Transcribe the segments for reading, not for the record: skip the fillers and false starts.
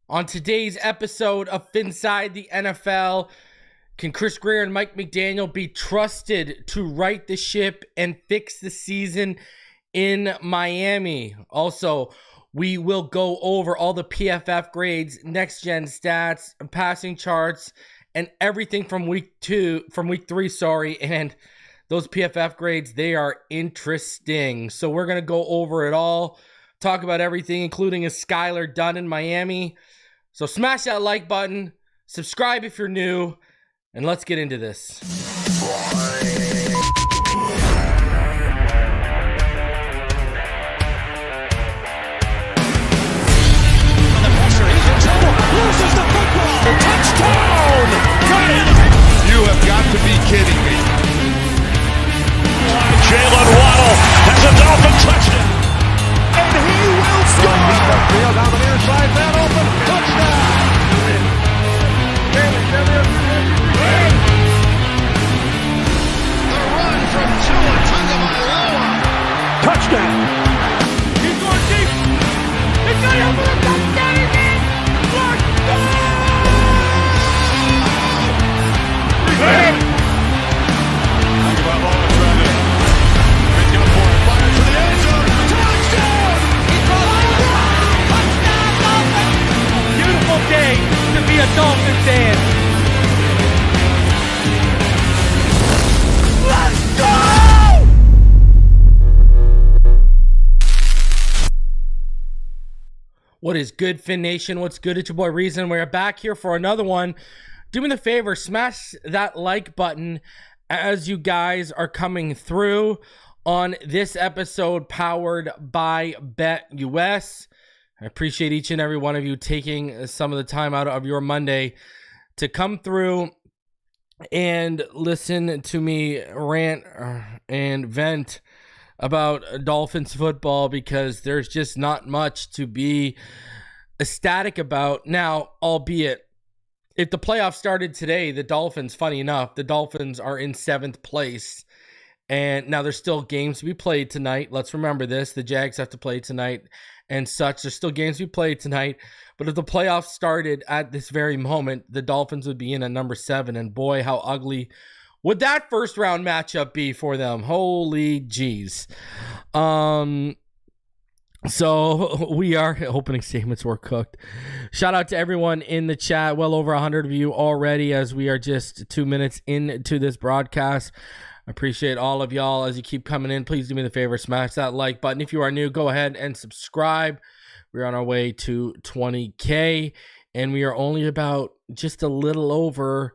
On today's episode of Phinside The NFL, can Chris Grier and Mike McDaniel be trusted to right the ship and fix the season in Miami? Also, we will go over all the PFF grades, next-gen stats, passing charts, and everything from week three, and those PFF grades, they are interesting. So we're going to go over it all, talk about everything, including a Skylar done in Miami. So smash that like button, subscribe if you're new, and let's get into this. Loses the football. Touchdown! Got it! You have got to be kidding me. Jalen Waddle has a Dolphin touchdown. And he will score! Field down the near side, man open. Touchdown! The run from Tua Tagovailoa. Touchdown! He's going deep. It's going over the touchdown again. Beautiful day to be a Dolphins fan. Let's go! What is good, Fin Nation? What's good? It's your boy Reason. We're back here for another one. Do me the favor, smash that like button as you guys are coming through on this episode powered by BetUS. I appreciate each and every one of you taking some of the time out of your Monday to come through and listen to me rant and vent about Dolphins football, because there's just not much to be ecstatic about. Now, albeit, if the playoffs started today, the Dolphins, funny enough, the Dolphins are in 7th place. And now there's still games to be played tonight. Let's remember this. The Jags have to play tonight and such. There's still games to be played tonight. But if the playoffs started at this very moment, the Dolphins would be in at number 7. And boy, how ugly would that first round matchup be for them? Holy jeez. So we are opening statements were cooked. Shout out to everyone in the chat. Well over 100 of you already, as we are just 2 minutes into this broadcast. I appreciate all of y'all as you keep coming in. Please do me the favor, smash that like button. If you are new, go ahead and subscribe. We're on our way to 20K, and we are only about just a little over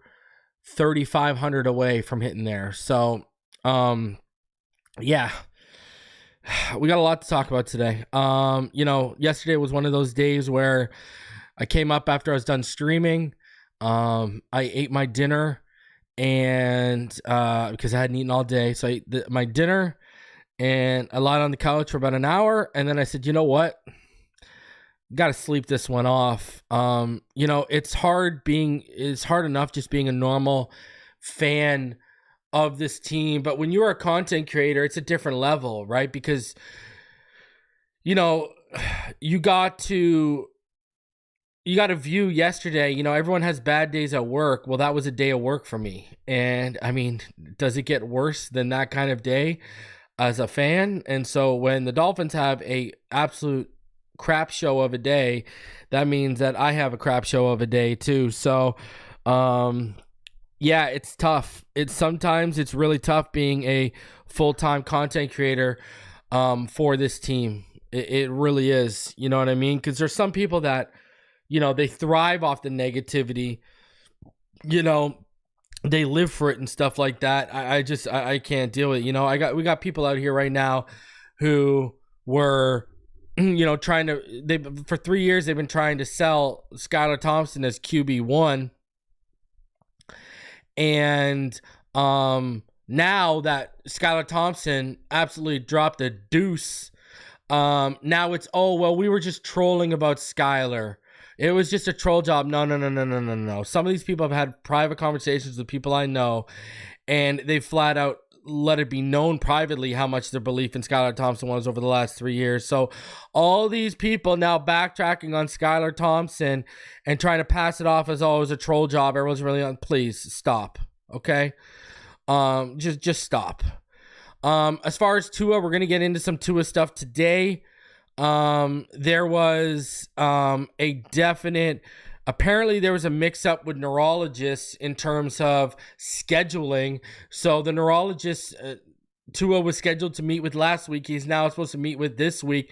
3,500 away from hitting there. So, yeah, we got a lot to talk about today. Yesterday was one of those days where I came up after I was done streaming. I ate my dinner, and because I hadn't eaten all day, so I ate my dinner, and I lied on the couch for about an hour, and then I said, you know what? Got to sleep this one off. It's hard enough just being a normal fan of this team, but when you're a content creator, it's a different level, right? Because you got to view yesterday. Everyone has bad days at work. Well, that was a day of work for me, and I mean, does it get worse than that kind of day as a fan? And so when the Dolphins have a absolute crap show of a day, that means that I have a crap show of a day too. So yeah, it's tough. Sometimes it's really tough being a full-time content creator for this team. It really is. You know what I mean? Because there's some people that, they thrive off the negativity. They live for it and stuff like that. I can't deal with it. We got people out here right now who were for 3 years they've been trying to sell Skylar Thompson as QB1, and now that Skylar Thompson absolutely dropped a deuce, now it's, oh well, we were just trolling about Skylar. It was just a troll job. No. Some of these people have had private conversations with people I know, and they flat out let it be known privately how much their belief in Skylar Thompson was over the last 3 years. So all these people now backtracking on Skylar Thompson and trying to pass it off as always a troll job. Everyone's really on. Please stop. Okay. Just stop. As far as Tua, we're going to get into some Tua stuff today. There was, apparently there was a mix-up with neurologists in terms of scheduling. So the neurologist Tua was scheduled to meet with last week. He's now supposed to meet with this week.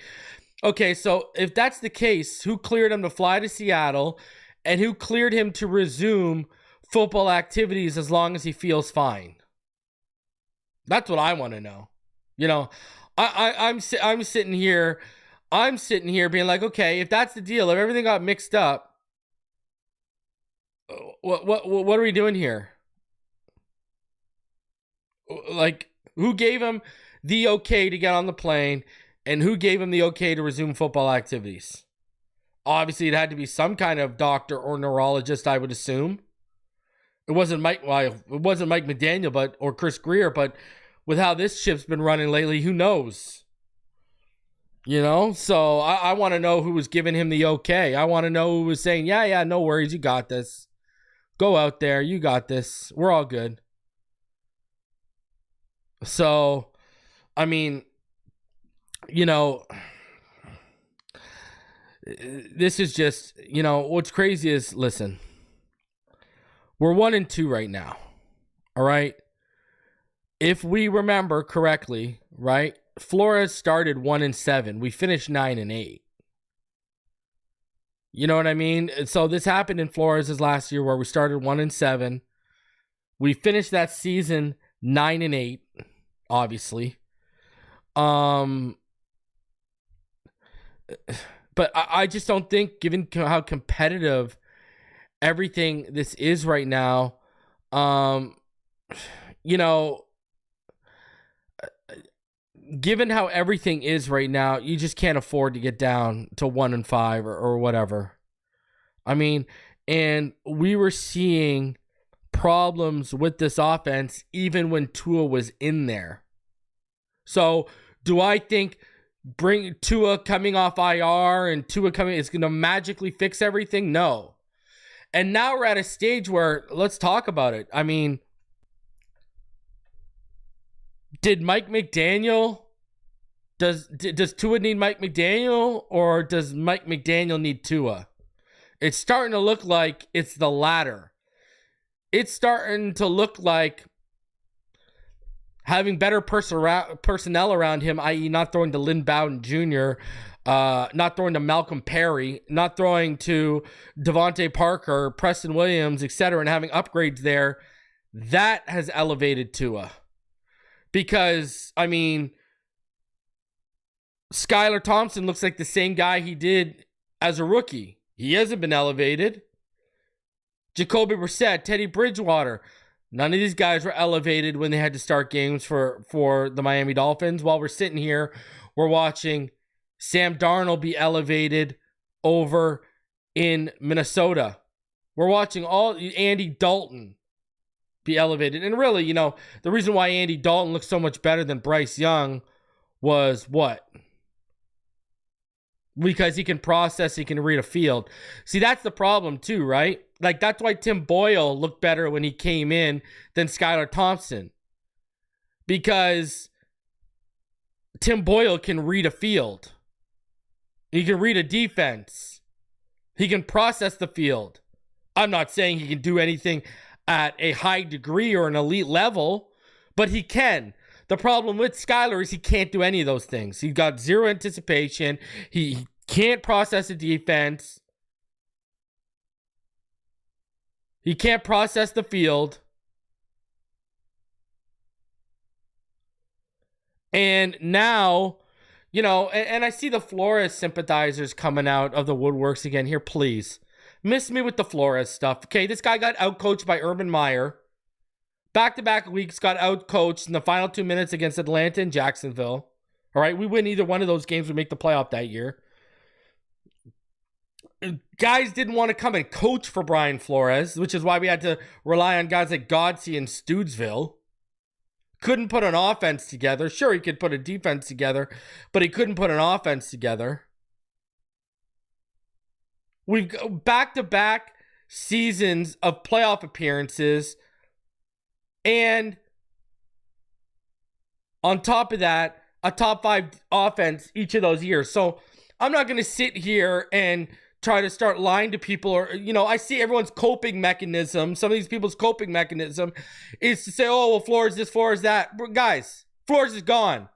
Okay, so if that's the case, who cleared him to fly to Seattle and who cleared him to resume football activities as long as he feels fine? That's what I want to know. You know, I'm sitting here being like, okay, if that's the deal, if everything got mixed up, what are we doing here? Like, who gave him the okay to get on the plane, and who gave him the okay to resume football activities? Obviously, it had to be some kind of doctor or neurologist, I would assume. It wasn't Mike McDaniel, or Chris Grier, but with how this ship's been running lately, who knows? You know, so I want to know who was giving him the okay. I want to know who was saying, yeah, no worries, you got this. Go out there, you got this. We're all good. So, I mean, you know, this is just, you know, what's crazy is, listen, we're 1-2 right now. All right. If we remember correctly, right, Flores started 1-7. We finished 9-8. You know what I mean? So this happened in Flores' last year where we started 1-7. We finished that season 9-8, obviously. But I just don't think, given how competitive everything this is right now, you know, given how everything is right now, you just can't afford to get down to 1-5 or whatever. I mean, and we were seeing problems with this offense even when Tua was in there. So do I think bring Tua coming off IR and Tua coming is going to magically fix everything? No. And now we're at a stage where, let's talk about it. I mean, did Mike McDaniel, does Tua need Mike McDaniel, or does Mike McDaniel need Tua? It's starting to look like it's the latter. It's starting to look like having better personnel around him, i.e. not throwing to Lynn Bowden Jr., not throwing to Malcolm Perry, not throwing to Devontae Parker, Preston Williams, etc., and having upgrades there, that has elevated Tua. Because, I mean, Skylar Thompson looks like the same guy he did as a rookie. He hasn't been elevated. Jacoby Brissett, Teddy Bridgewater. None of these guys were elevated when they had to start games for the Miami Dolphins. While we're sitting here, we're watching Sam Darnold be elevated over in Minnesota. We're watching all Andy Dalton be elevated. And really, you know, the reason why Andy Dalton looks so much better than Bryce Young was what? Because he can process, he can read a field. See, that's the problem too, right? Like, that's why Tim Boyle looked better when he came in than Skylar Thompson. Because Tim Boyle can read a field. He can read a defense. He can process the field. I'm not saying he can do anything at a high degree or an elite level, but he can. The problem with Skylar is he can't do any of those things. He's got zero anticipation. He can't process a defense. He can't process the field. And now, you know, and I see the Flores sympathizers coming out of the woodworks again here. Please, miss me with the Flores stuff. Okay, this guy got outcoached by Urban Meyer. Back-to-back weeks, got outcoached in the final 2 minutes against Atlanta and Jacksonville. All right, we win either one of those games, we make the playoff that year. Guys didn't want to come and coach for Brian Flores, which is why we had to rely on guys like Godsey and Stoodsville. couldn't put an offense together. Sure, he could put a defense together, but he couldn't put an offense together. We've got back-to-back seasons of playoff appearances, and on top of that, a top 5 offense each of those years. So I'm not going to sit here and try to start lying to people, or, I see everyone's coping mechanism. Some of these people's coping mechanism is to say, oh, well, Flores this, Flores that. Guys, Flores is gone.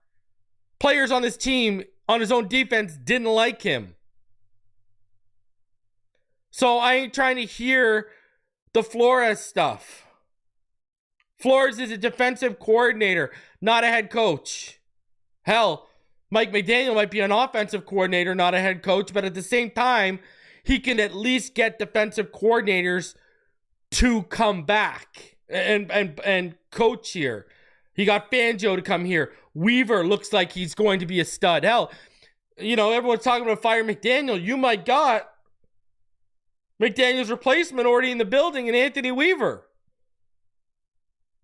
Players on this team, on his own defense, didn't like him. So I ain't trying to hear the Flores stuff. Flores is a defensive coordinator, not a head coach. Hell, Mike McDaniel might be an offensive coordinator, not a head coach, but at the same time, he can at least get defensive coordinators to come back and coach here. He got Fangio to come here. Weaver looks like he's going to be a stud. Hell, everyone's talking about fire McDaniel. You might got McDaniel's replacement already in the building, and Anthony Weaver.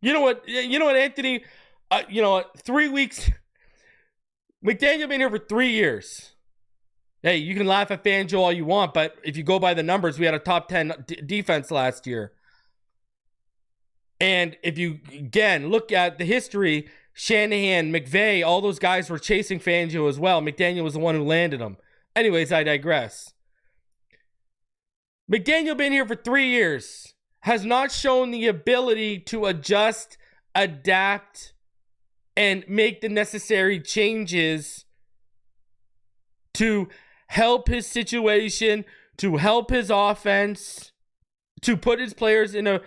You know what, Anthony, 3 weeks. McDaniel been here for 3 years. Hey, you can laugh at Fangio all you want, but if you go by the numbers, we had a top 10 defense last year. And if you, again, look at the history, Shanahan, McVay, all those guys were chasing Fangio as well. McDaniel was the one who landed them. Anyways, I digress. McDaniel been here for 3 years, has not shown the ability to adjust, adapt, and make the necessary changes to help his situation, to help his offense, to put his players in a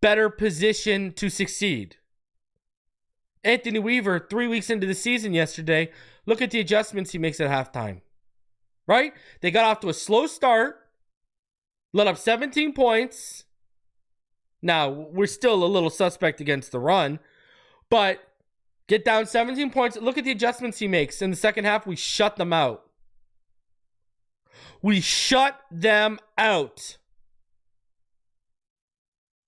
better position to succeed. Anthony Weaver, 3 weeks into the season yesterday, look at the adjustments he makes at halftime. Right? They got off to a slow start, let up 17 points. Now, we're still a little suspect against the run, but get down 17 points. Look at the adjustments he makes. In the second half, we shut them out. We shut them out.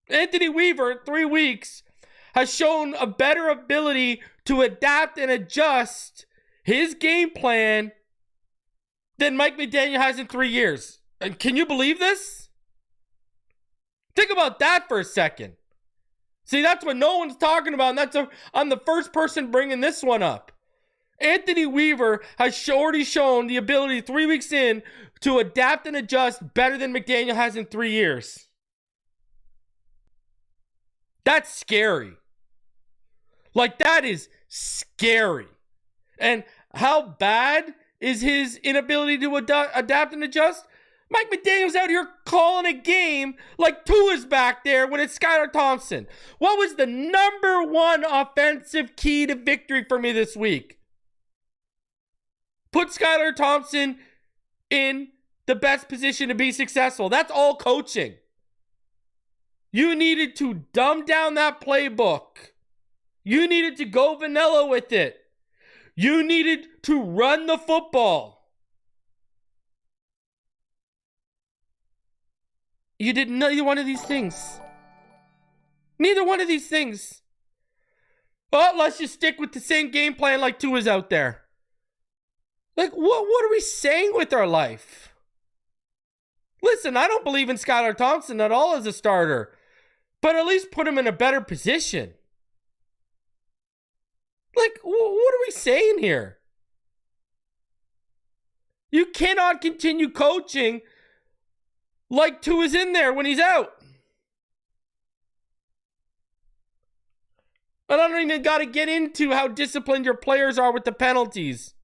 Anthony Weaver, in 3 weeks, has shown a better ability to adapt and adjust his game plan than Mike McDaniel has in 3 years. And can you believe this? Think about that for a second. See, that's what no one's talking about, and I'm the first person bringing this one up. Anthony Weaver has already shown the ability 3 weeks in to adapt and adjust better than McDaniel has in 3 years. That's scary. Like, that is scary. And how bad is his inability to adapt and adjust? Mike McDaniel's out here calling a game like Tua's back there when it's Skylar Thompson. What was the number one offensive key to victory for me this week? Put Skylar Thompson in the best position to be successful. That's all coaching. You needed to dumb down that playbook. You needed to go vanilla with it. You needed to run the football. You did neither one of these things. Neither one of these things. Oh, let's just stick with the same game plan like Tua's out there. Like, what are we saying with our life? Listen, I don't believe in Skylar Thompson at all as a starter, but at least put him in a better position. Like, what are we saying here? You cannot continue coaching like Tua's in there when he's out. I don't even got to get into how disciplined your players are with the penalties.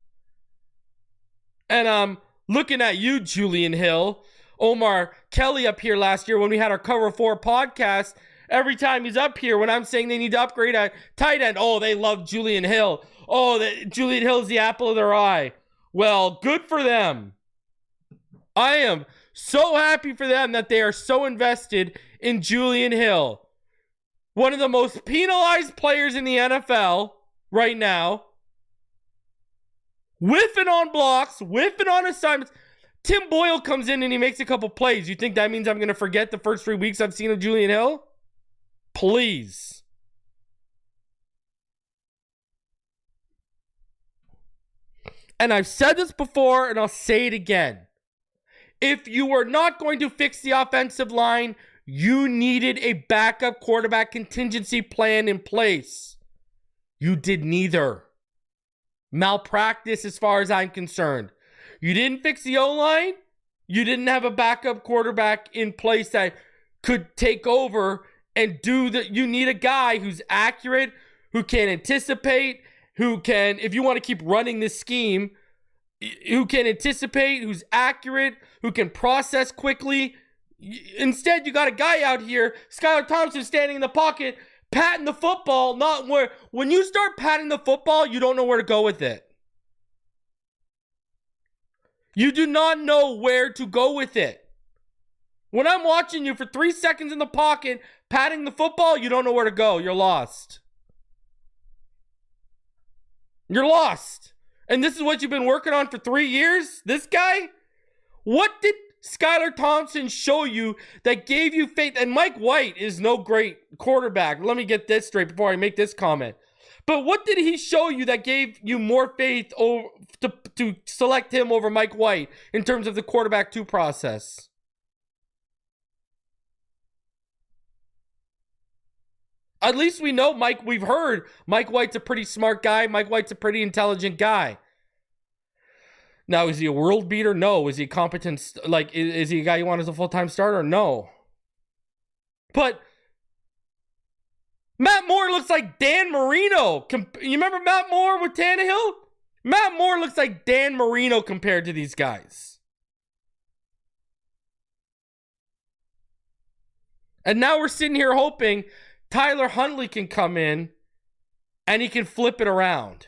And I'm looking at you, Julian Hill. Omar Kelly up here last year when we had our Cover 4 podcast. Every time he's up here, when I'm saying they need to upgrade at tight end, oh, they love Julian Hill. Oh, Julian Hill's the apple of their eye. Well, good for them. I am so happy for them that they are so invested in Julian Hill. One of the most penalized players in the NFL right now. Whiffing on blocks, whiffing on assignments. Tim Boyle comes in and he makes a couple plays. You think that means I'm going to forget the first 3 weeks I've seen of Julian Hill? Please. And I've said this before, and I'll say it again. If you were not going to fix the offensive line, you needed a backup quarterback contingency plan in place. You did neither. Malpractice as far as I'm concerned. You didn't fix the O-line. You didn't have a backup quarterback in place that could take over and do that. You need a guy who's accurate, who can anticipate, who can, if you want to keep running this scheme, who can anticipate, who's accurate, who can process quickly. Instead, you got a guy out here, Skylar Thompson, standing in the pocket, patting the football, not where, when you start patting the football, you don't know where to go with it. You do not know where to go with it. When I'm watching you for 3 seconds in the pocket, patting the football, you don't know where to go. You're lost. You're lost. And this is what you've been working on for 3 years? This guy? What did Skylar Thompson show you that gave you faith? And Mike White is no great quarterback. Let me get this straight before I make this comment. But what did he show you that gave you more faith to select him over Mike White in terms of the quarterback 2 process? At least we know we've heard Mike White's a pretty smart guy. Mike White's a pretty intelligent guy. Now, is he a world beater? No. Is he competent? Like, is he a guy you want as a full-time starter? No. But Matt Moore looks like Dan Marino. You remember Matt Moore with Tannehill? Matt Moore looks like Dan Marino compared to these guys. And now we're sitting here hoping Tyler Huntley can come in and he can flip it around.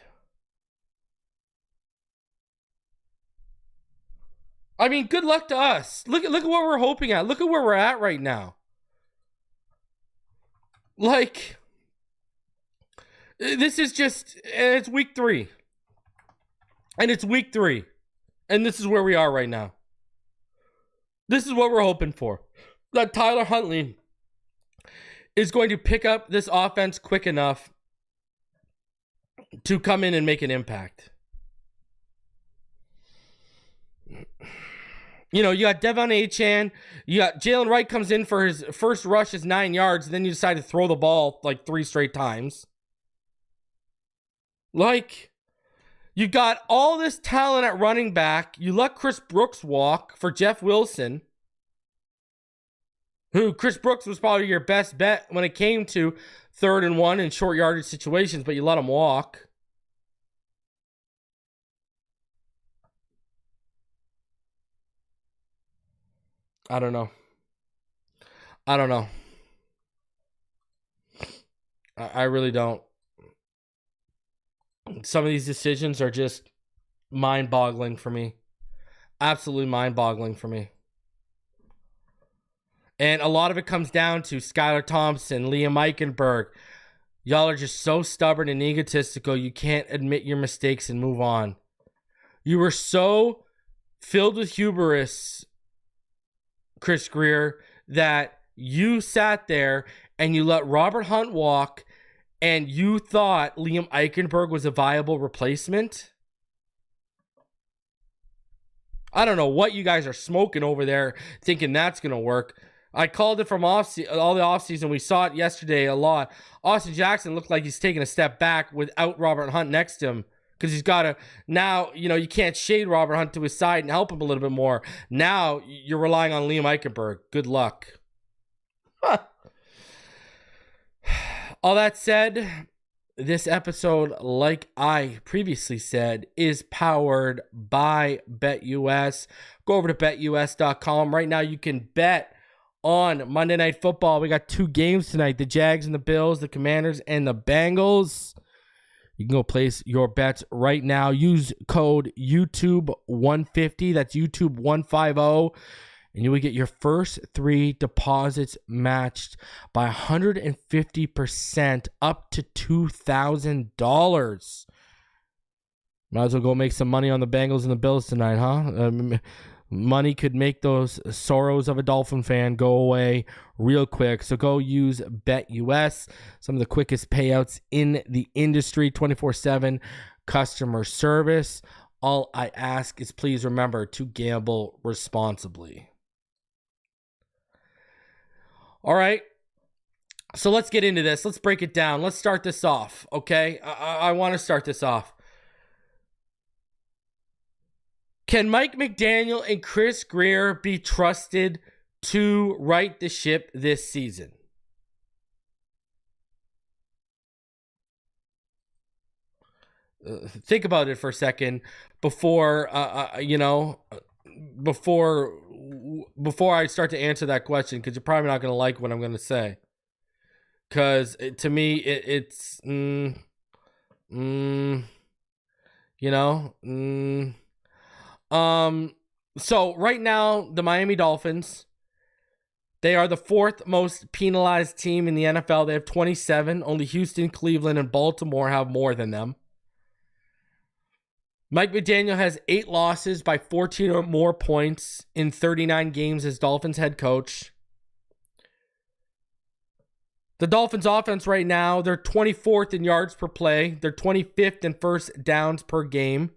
I mean, good luck to us. Look at what we're hoping at. Look at where we're at right now. Like, this is just, and it's week 3. And it's week 3. And this is where we are right now. This is what we're hoping for. That Tyler Huntley is going to pick up this offense quick enough to come in and make an impact. You know, you got Devon Achane. You got Jalen Wright comes in for his first rush is 9 yards. And then you decide to throw the ball like 3 straight times. Like, you got all this talent at running back. You let Chris Brooks walk for Jeff Wilson. Who, Chris Brooks was probably your best bet when it came to 3rd and 1 in short yardage situations, but you let him walk. I don't know. I really don't. Some of these decisions are just mind-boggling for me. Absolutely mind-boggling for me. And a lot of it comes down to Skylar Thompson, Liam Eichenberg. Y'all are just so stubborn and egotistical, you can't admit your mistakes and move on. You were so filled with hubris, Chris Grier, that you sat there and you let Robert Hunt walk and you thought Liam Eichenberg was a viable replacement. I don't know what you guys are smoking over there thinking that's going to work. I called it from all the offseason. We saw it yesterday a lot. Austin Jackson looked like he's taking a step back without Robert Hunt next to him because he's got to now, you know, you can't shade Robert Hunt to his side and help him a little bit more. Now you're relying on Liam Eichenberg. Good luck. All that said, this episode, like I previously said, is powered by BetUS. Go over to betus.com. Right now you can bet on Monday Night Football. We got 2 games tonight. The Jags and the Bills, the Commanders and the Bengals. You can go place your bets right now. Use code YouTube150. That's YouTube150. And you will get your first 3 deposits matched by 150% up to $2,000. Might as well go make some money on the Bengals and the Bills tonight, huh? Money could make those sorrows of a Dolphin fan go away real quick. So go use BetUS. Some of the quickest payouts in the industry, 24/7 customer service. All I ask is please remember to gamble responsibly. All right. So let's get into this. Let's break it down. Let's start this off, okay? I want to start this off. Can Mike McDaniel and Chris Grier be trusted to right the ship this season? Think about it for a second before before I start to answer that question, because you're probably not going to like what I'm going to say. Because to me, it's So right now, the Miami Dolphins, they are the fourth most penalized team in the NFL. They have 27. Only Houston, Cleveland, and Baltimore have more than them. Mike McDaniel has 8 losses by 14 or more points in 39 games as Dolphins head coach. The Dolphins offense right now, they're 24th in yards per play. They're 25th in first downs per game.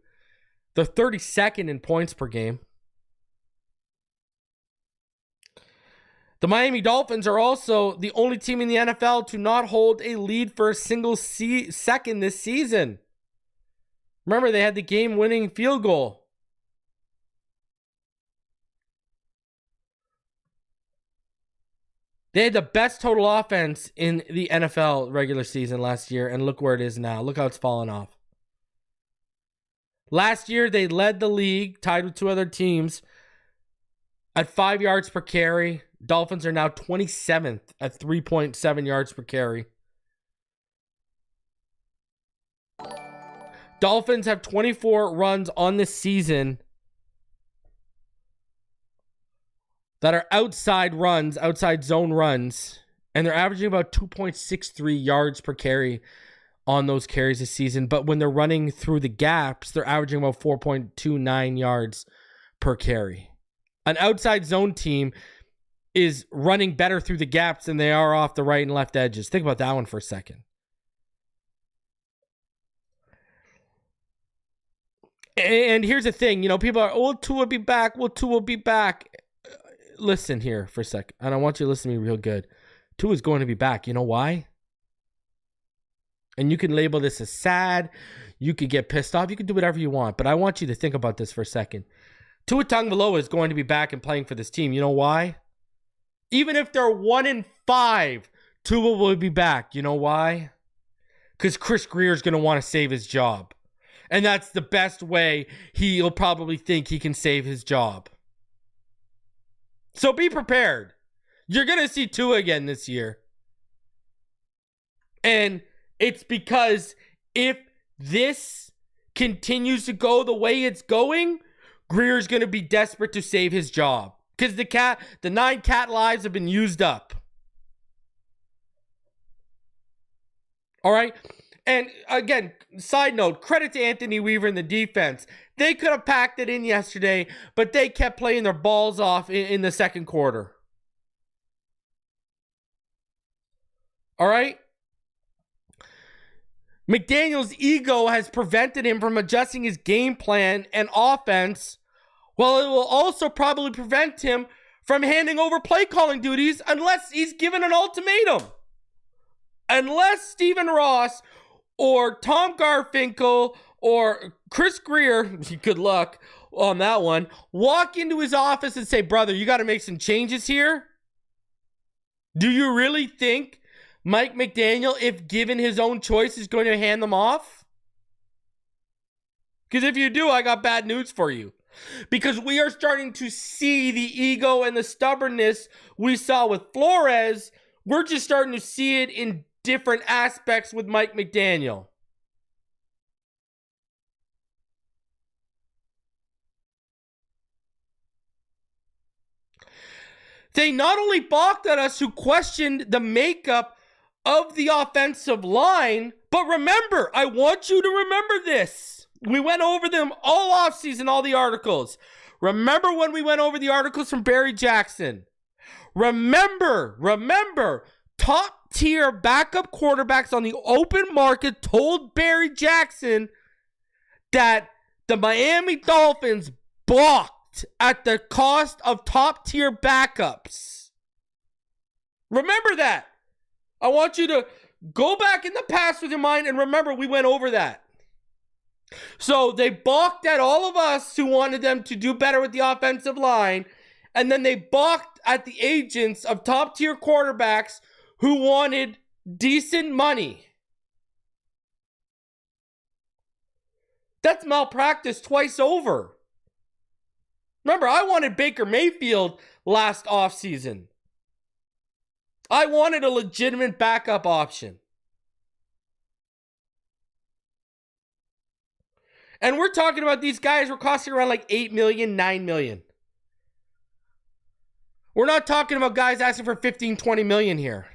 They're 32nd in points per game. The Miami Dolphins are also the only team in the NFL to not hold a lead for a single second this season. Remember, they had the game-winning field goal. They had the best total offense in the NFL regular season last year, and look where it is now. Look how it's fallen off. Last year, they led the league, tied with 2 other teams, at 5 yards per carry. Dolphins are now 27th at 3.7 yards per carry. Dolphins have 24 runs on this season that are outside runs, outside zone runs, and they're averaging about 2.63 yards per carry on those carries this season. But when they're running through the gaps, they're averaging about 4.29 yards per carry. An outside zone team is running better through the gaps than they are off the right and left edges. Think about that one for a second. And here's the thing, people are, will Tua be back? Will Tua be back? Listen here for a second, and I want you to listen to me real good. Tua's going to be back. You know why? And you can label this as sad. You could get pissed off. You can do whatever you want. But I want you to think about this for a second. Tua Tagovailoa is going to be back and playing for this team. You know why? Even if they're 1-5, Tua will be back. You know why? Because Chris Grier is going to want to save his job. And that's the best way he'll probably think he can save his job. So be prepared. You're going to see Tua again this year. And it's because if this continues to go the way it's going, Grier's going to be desperate to save his job. Because the 9 cat lives have been used up. All right? And again, side note, credit to Anthony Weaver and the defense. They could have packed it in yesterday, but they kept playing their balls off in the second quarter. All right? McDaniel's ego has prevented him from adjusting his game plan and offense, while it will also probably prevent him from handing over play calling duties unless he's given an ultimatum. Unless Stephen Ross or Tom Garfinkel or Chris Grier, good luck on that one, walk into his office and say, brother, you got to make some changes here. Do you really think Mike McDaniel, if given his own choice, is going to hand them off? Because if you do, I got bad news for you. Because we are starting to see the ego and the stubbornness we saw with Flores. We're just starting to see it in different aspects with Mike McDaniel. They not only balked at us who questioned the makeup of the offensive line, but remember, I want you to remember this. We went over them all offseason, all the articles. Remember when we went over the articles from Barry Jackson? Remember, top-tier backup quarterbacks on the open market told Barry Jackson that The Miami Dolphins balked at the cost of top-tier backups. Remember that. I want you to go back in the past with your mind and remember we went over that. So they balked at all of us who wanted them to do better with the offensive line, and then they balked at the agents of top-tier quarterbacks who wanted decent money. That's malpractice twice over. Remember, I wanted Baker Mayfield last offseason. I wanted a legitimate backup option. And we're talking about these guys were costing around like $8 million, $9 million. We're not talking about guys asking for $15, $20 million here.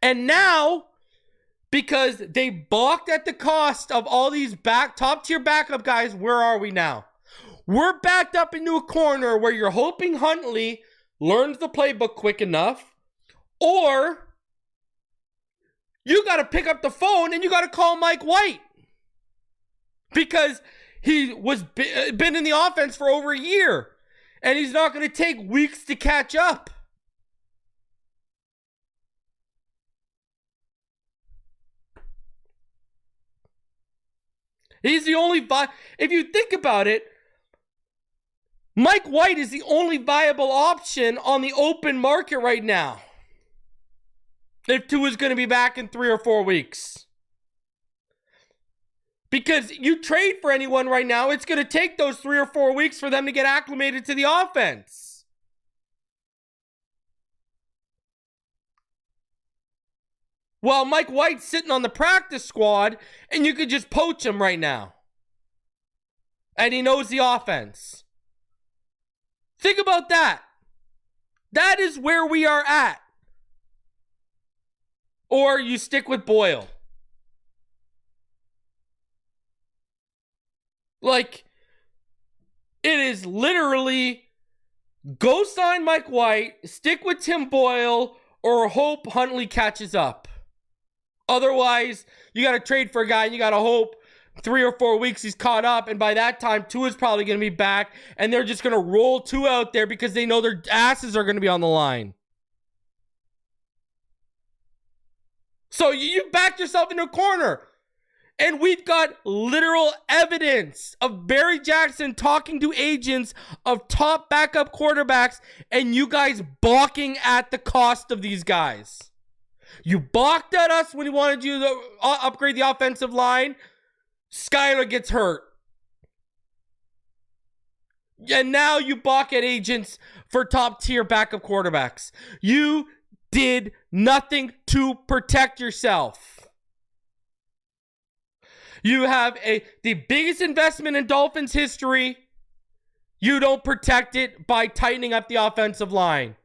And now, because they balked at the cost of all these top-tier backup guys, where are we now? We're backed up into a corner where you're hoping Huntley learns the playbook quick enough, or you got to pick up the phone and you got to call Mike White. Because he was been in the offense for over a year, and he's not going to take weeks to catch up. He's the only if you think about it, Mike White is the only viable option on the open market right now. If Tua is going to be back in 3 or 4 weeks. Because you trade for anyone right now, it's going to take those 3 or 4 weeks for them to get acclimated to the offense. While Mike White's sitting on the practice squad, and you could just poach him right now. And he knows the offense. Think about that. That is where we are at. Or you stick with Boyle. Like, it is literally go sign Mike White, stick with Tim Boyle, or hope Huntley catches up. Otherwise, you got to trade for a guy and you got to hope 3 or 4 weeks he's caught up, and by that time, Tua's probably going to be back, and they're just going to roll Tua out there because they know their asses are going to be on the line. So you backed yourself into a corner. And we've got literal evidence of Barry Jackson talking to agents of top backup quarterbacks, and you guys balking at the cost of these guys. You balked at us when we wanted you to upgrade the offensive line. Skylar gets hurt. And now you balk at agents for top tier backup quarterbacks. You did nothing to protect yourself. You have the biggest investment in Dolphins history. You don't protect it by tightening up the offensive line.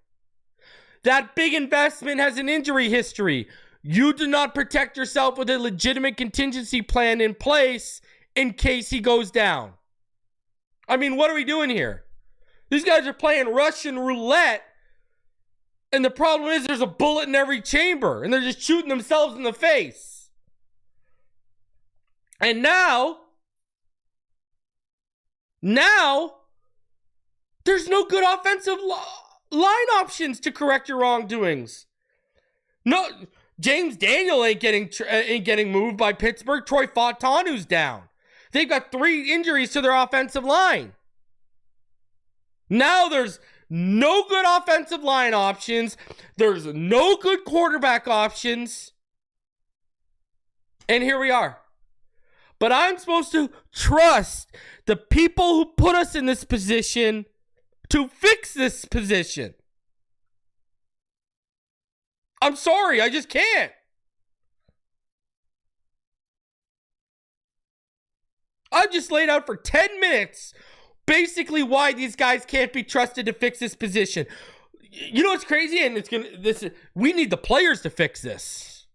That big investment has an injury history. You do not protect yourself with a legitimate contingency plan in place in case he goes down. I mean, what are we doing here? These guys are playing Russian roulette, and the problem is there's a bullet in every chamber, and they're just shooting themselves in the face. And now, there's no good offensive line options to correct your wrongdoings. No, James Daniel ain't getting moved by Pittsburgh. Troy Fautanu's down. They've got 3 injuries to their offensive line. Now there's no good offensive line options. There's no good quarterback options. And here we are. But I'm supposed to trust the people who put us in this position to fix this position. I'm sorry, I just can't. I've just laid out for 10 minutes basically why these guys can't be trusted to fix this position. You know what's crazy? And we need the players to fix this.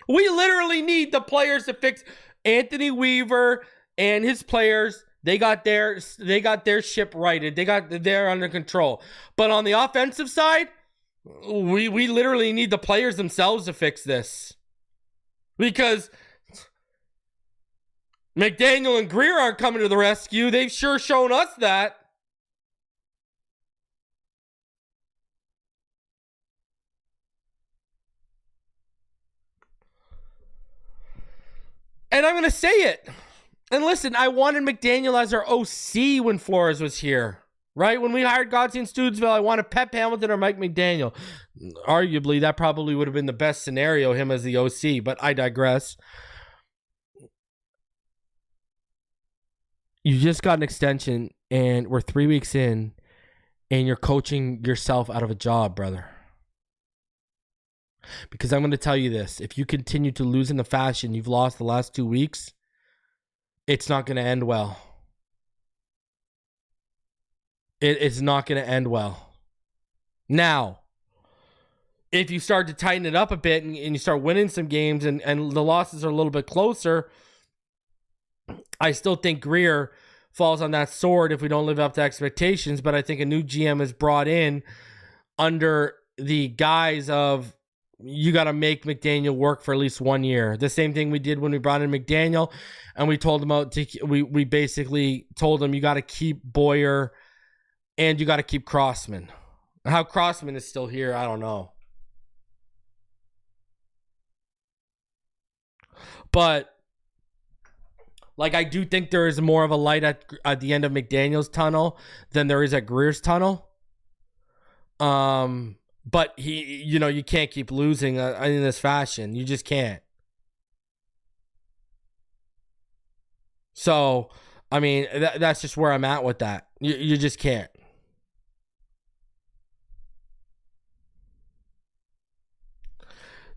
We literally need the players to fix Anthony Weaver and his players. They got their ship righted. They're under control. But on the offensive side, we literally need the players themselves to fix this. Because McDaniel and Grier aren't coming to the rescue. They've sure shown us that. And I'm going to say it. And listen, I wanted McDaniel as our OC when Flores was here. Right? When we hired Godsey in Stoodsville, I wanted Pep Hamilton or Mike McDaniel. Arguably, that probably would have been the best scenario, him as the OC, but I digress. You just got an extension, and we're 3 weeks in, and you're coaching yourself out of a job, brother. Because I'm going to tell you this. If you continue to lose in the fashion you've lost the last 2 weeks, it's not going to end well. It's not going to end well. Now, if you start to tighten it up a bit and you start winning some games and the losses are a little bit closer, I still think Grier falls on that sword if we don't live up to expectations. But I think a new GM is brought in under the guise of you got to make McDaniel work for at least 1 year. The same thing we did when we brought in McDaniel, and we told him we basically told him you got to keep Boyer and you got to keep Crossman. How Crossman is still here, I don't know. But like, I do think there is more of a light at the end of McDaniel's tunnel than there is at Grier's tunnel. But you can't keep losing in this fashion. You just can't. So, I mean, that's just where I'm at with that. You just can't.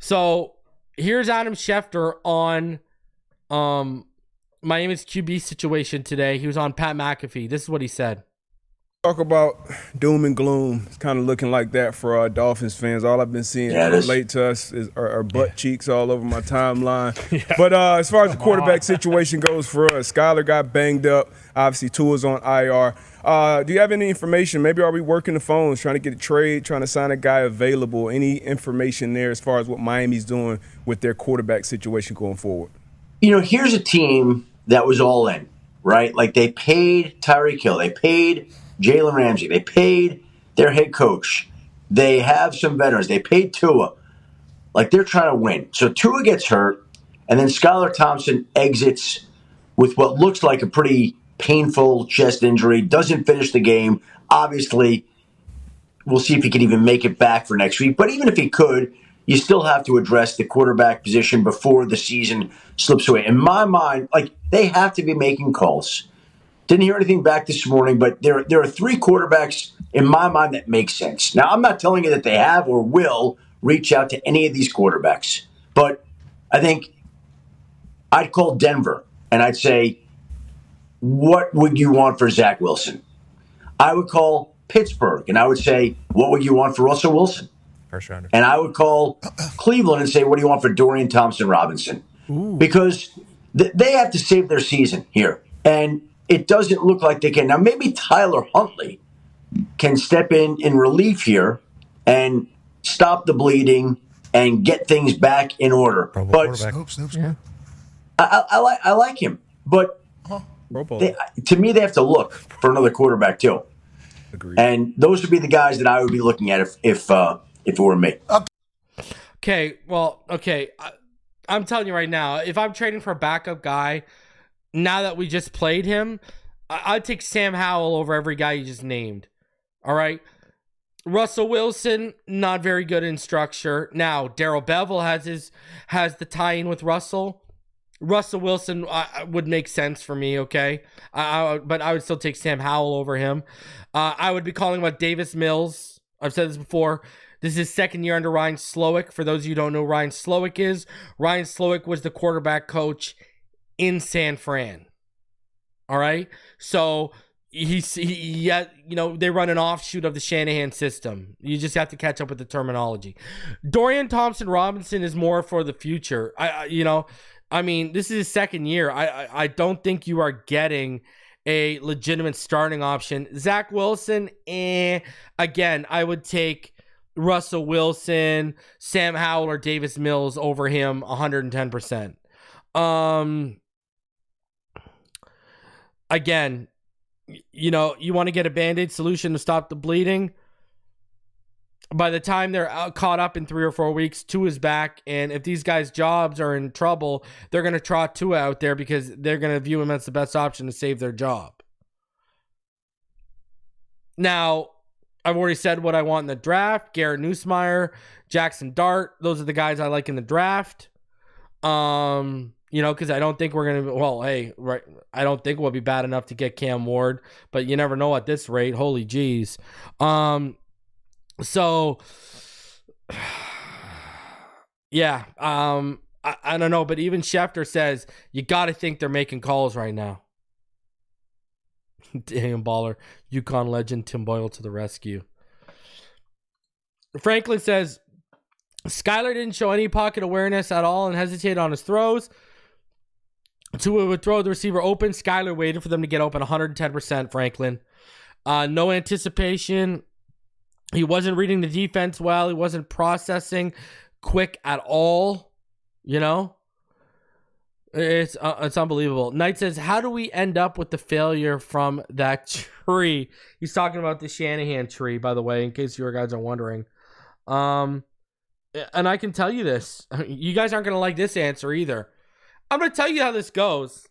So, here's Adam Schefter on Miami's QB situation today. He was on Pat McAfee. This is what he said. Talk about doom and gloom. It's kind of looking like that for our Dolphins fans. All I've been seeing relate to us are butt cheeks all over my timeline. But as far as the quarterback situation goes for us, Skylar got banged up. Obviously, Tua's on IR. Do you have any information? Maybe are we working the phones, trying to get a trade, trying to sign a guy available? Any information there as far as what Miami's doing with their quarterback situation going forward? Here's a team that was all in, right? Like, they paid Tyreek Hill. They paid Jalen Ramsey. They paid their head coach. They have some veterans. They paid Tua. Like, they're trying to win. So Tua gets hurt, and then Skylar Thompson exits with what looks like a pretty painful chest injury, doesn't finish the game. Obviously, we'll see if he can even make it back for next week. But even if he could, you still have to address the quarterback position before the season slips away. In my mind, like, they have to be making calls. Didn't hear anything back this morning, but there are three quarterbacks in my mind that make sense. Now, I'm not telling you that they have or will reach out to any of these quarterbacks, but I think I'd call Denver and I'd say, what would you want for Zach Wilson? I would call Pittsburgh and I would say, what would you want for Russell Wilson? First rounder. And I would call Cleveland and say, what do you want for Dorian Thompson-Robinson? Ooh. Because they have to save their season here. And it doesn't look like they can. Now, maybe Tyler Huntley can step in relief here and stop the bleeding and get things back in order. But Yeah. I like him. But to me, they have to look for another quarterback too. Agreed. And those would be the guys that I would be looking at if it were me. Okay, I'm telling you right now, if I'm trading for a backup guy, now that we just played him, I'd take Sam Howell over every guy you just named. All right? Russell Wilson, not very good in structure. Now, Darrell Bevell has the tie-in with Russell. Russell Wilson would make sense for me, okay? But I would still take Sam Howell over him. I would be calling about Davis Mills. I've said this before. This is his second year under Ryan Slowick. For those of you who don't know who Ryan Slowick is, Ryan Slowick was the quarterback coach in San Fran. All right? So they run an offshoot of the Shanahan system. You just have to catch up with the terminology. Dorian Thompson-Robinson is more for the future. This is his second year. I don't think you are getting a legitimate starting option. Zach Wilson, again, I would take Russell Wilson, Sam Howell, or Davis Mills over him 110%. Again, you know, you want to get a Band-Aid solution to stop the bleeding. By the time they're caught up in 3 or 4 weeks, Tua is back. And if these guys' jobs are in trouble, they're going to trot Tua out there because they're going to view him as the best option to save their job. Now, I've already said what I want in the draft. Garrett Nussmeier, Jackson Dart. Those are the guys I like in the draft. You know, because I don't think we're going to, well, hey, right. I don't think we'll be bad enough to get Cam Ward, but you never know at this rate. Holy geez. So, yeah, I don't know, but even Schefter says you got to think they're making calls right now. Damn baller. UConn legend Tim Boyle to the rescue. Franklin says Skylar didn't show any pocket awareness at all and hesitated on his throws. Tua would throw the receiver open. Skylar waited for them to get open 110%, Franklin. No anticipation. He wasn't reading the defense well. He wasn't processing quick at all. You know? It's unbelievable. Knight says, how do we end up with the failure from that tree? He's talking about the Shanahan tree, by the way, in case you guys are wondering. And I can tell you this. You guys aren't going to like this answer either. I'm going to tell you how this goes.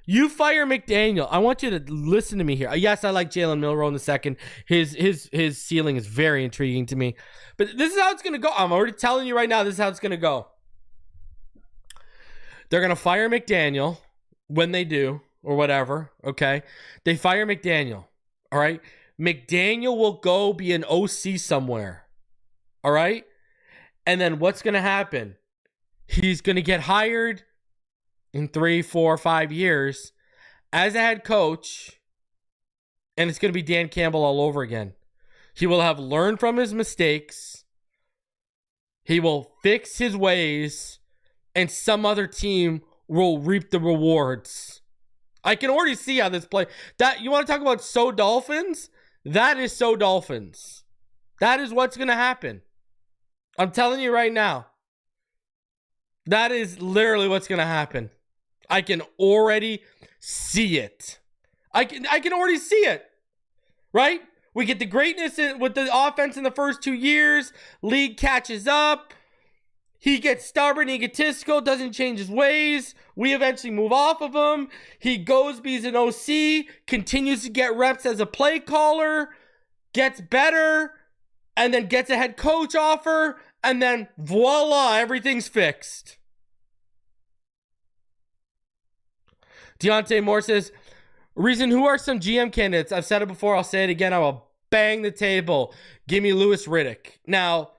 You fire McDaniel. I want you to listen to me here. Yes, I like Jalen Milroe in the second. His ceiling is very intriguing to me. But this is how it's going to go. I'm already telling you right now, this is how it's going to go. They're going to fire McDaniel when they do, or whatever, okay? They fire McDaniel, all right? McDaniel will go be an OC somewhere, all right? And then what's going to happen? He's going to get hired in 3, 4, 5 years as a head coach, and it's going to be Dan Campbell all over again. He will have learned from his mistakes. He will fix his ways, and some other team will reap the rewards. I can already see how this play. That you want to talk about so Dolphins? That is so Dolphins. That is what's going to happen. I'm telling you right now. That is literally what's going to happen. I can already see it. I can already see it. Right? We get the greatness with the offense in the first 2 years. League catches up. He gets stubborn, egotistical, doesn't change his ways. We eventually move off of him. He goes, be's an OC, continues to get reps as a play caller, gets better, and then gets a head coach offer, and then voila, everything's fixed. Deontay Moore says, Reason, who are some GM candidates? I've said it before, I'll say it again, I will bang the table. Give me Louis Riddick. Now,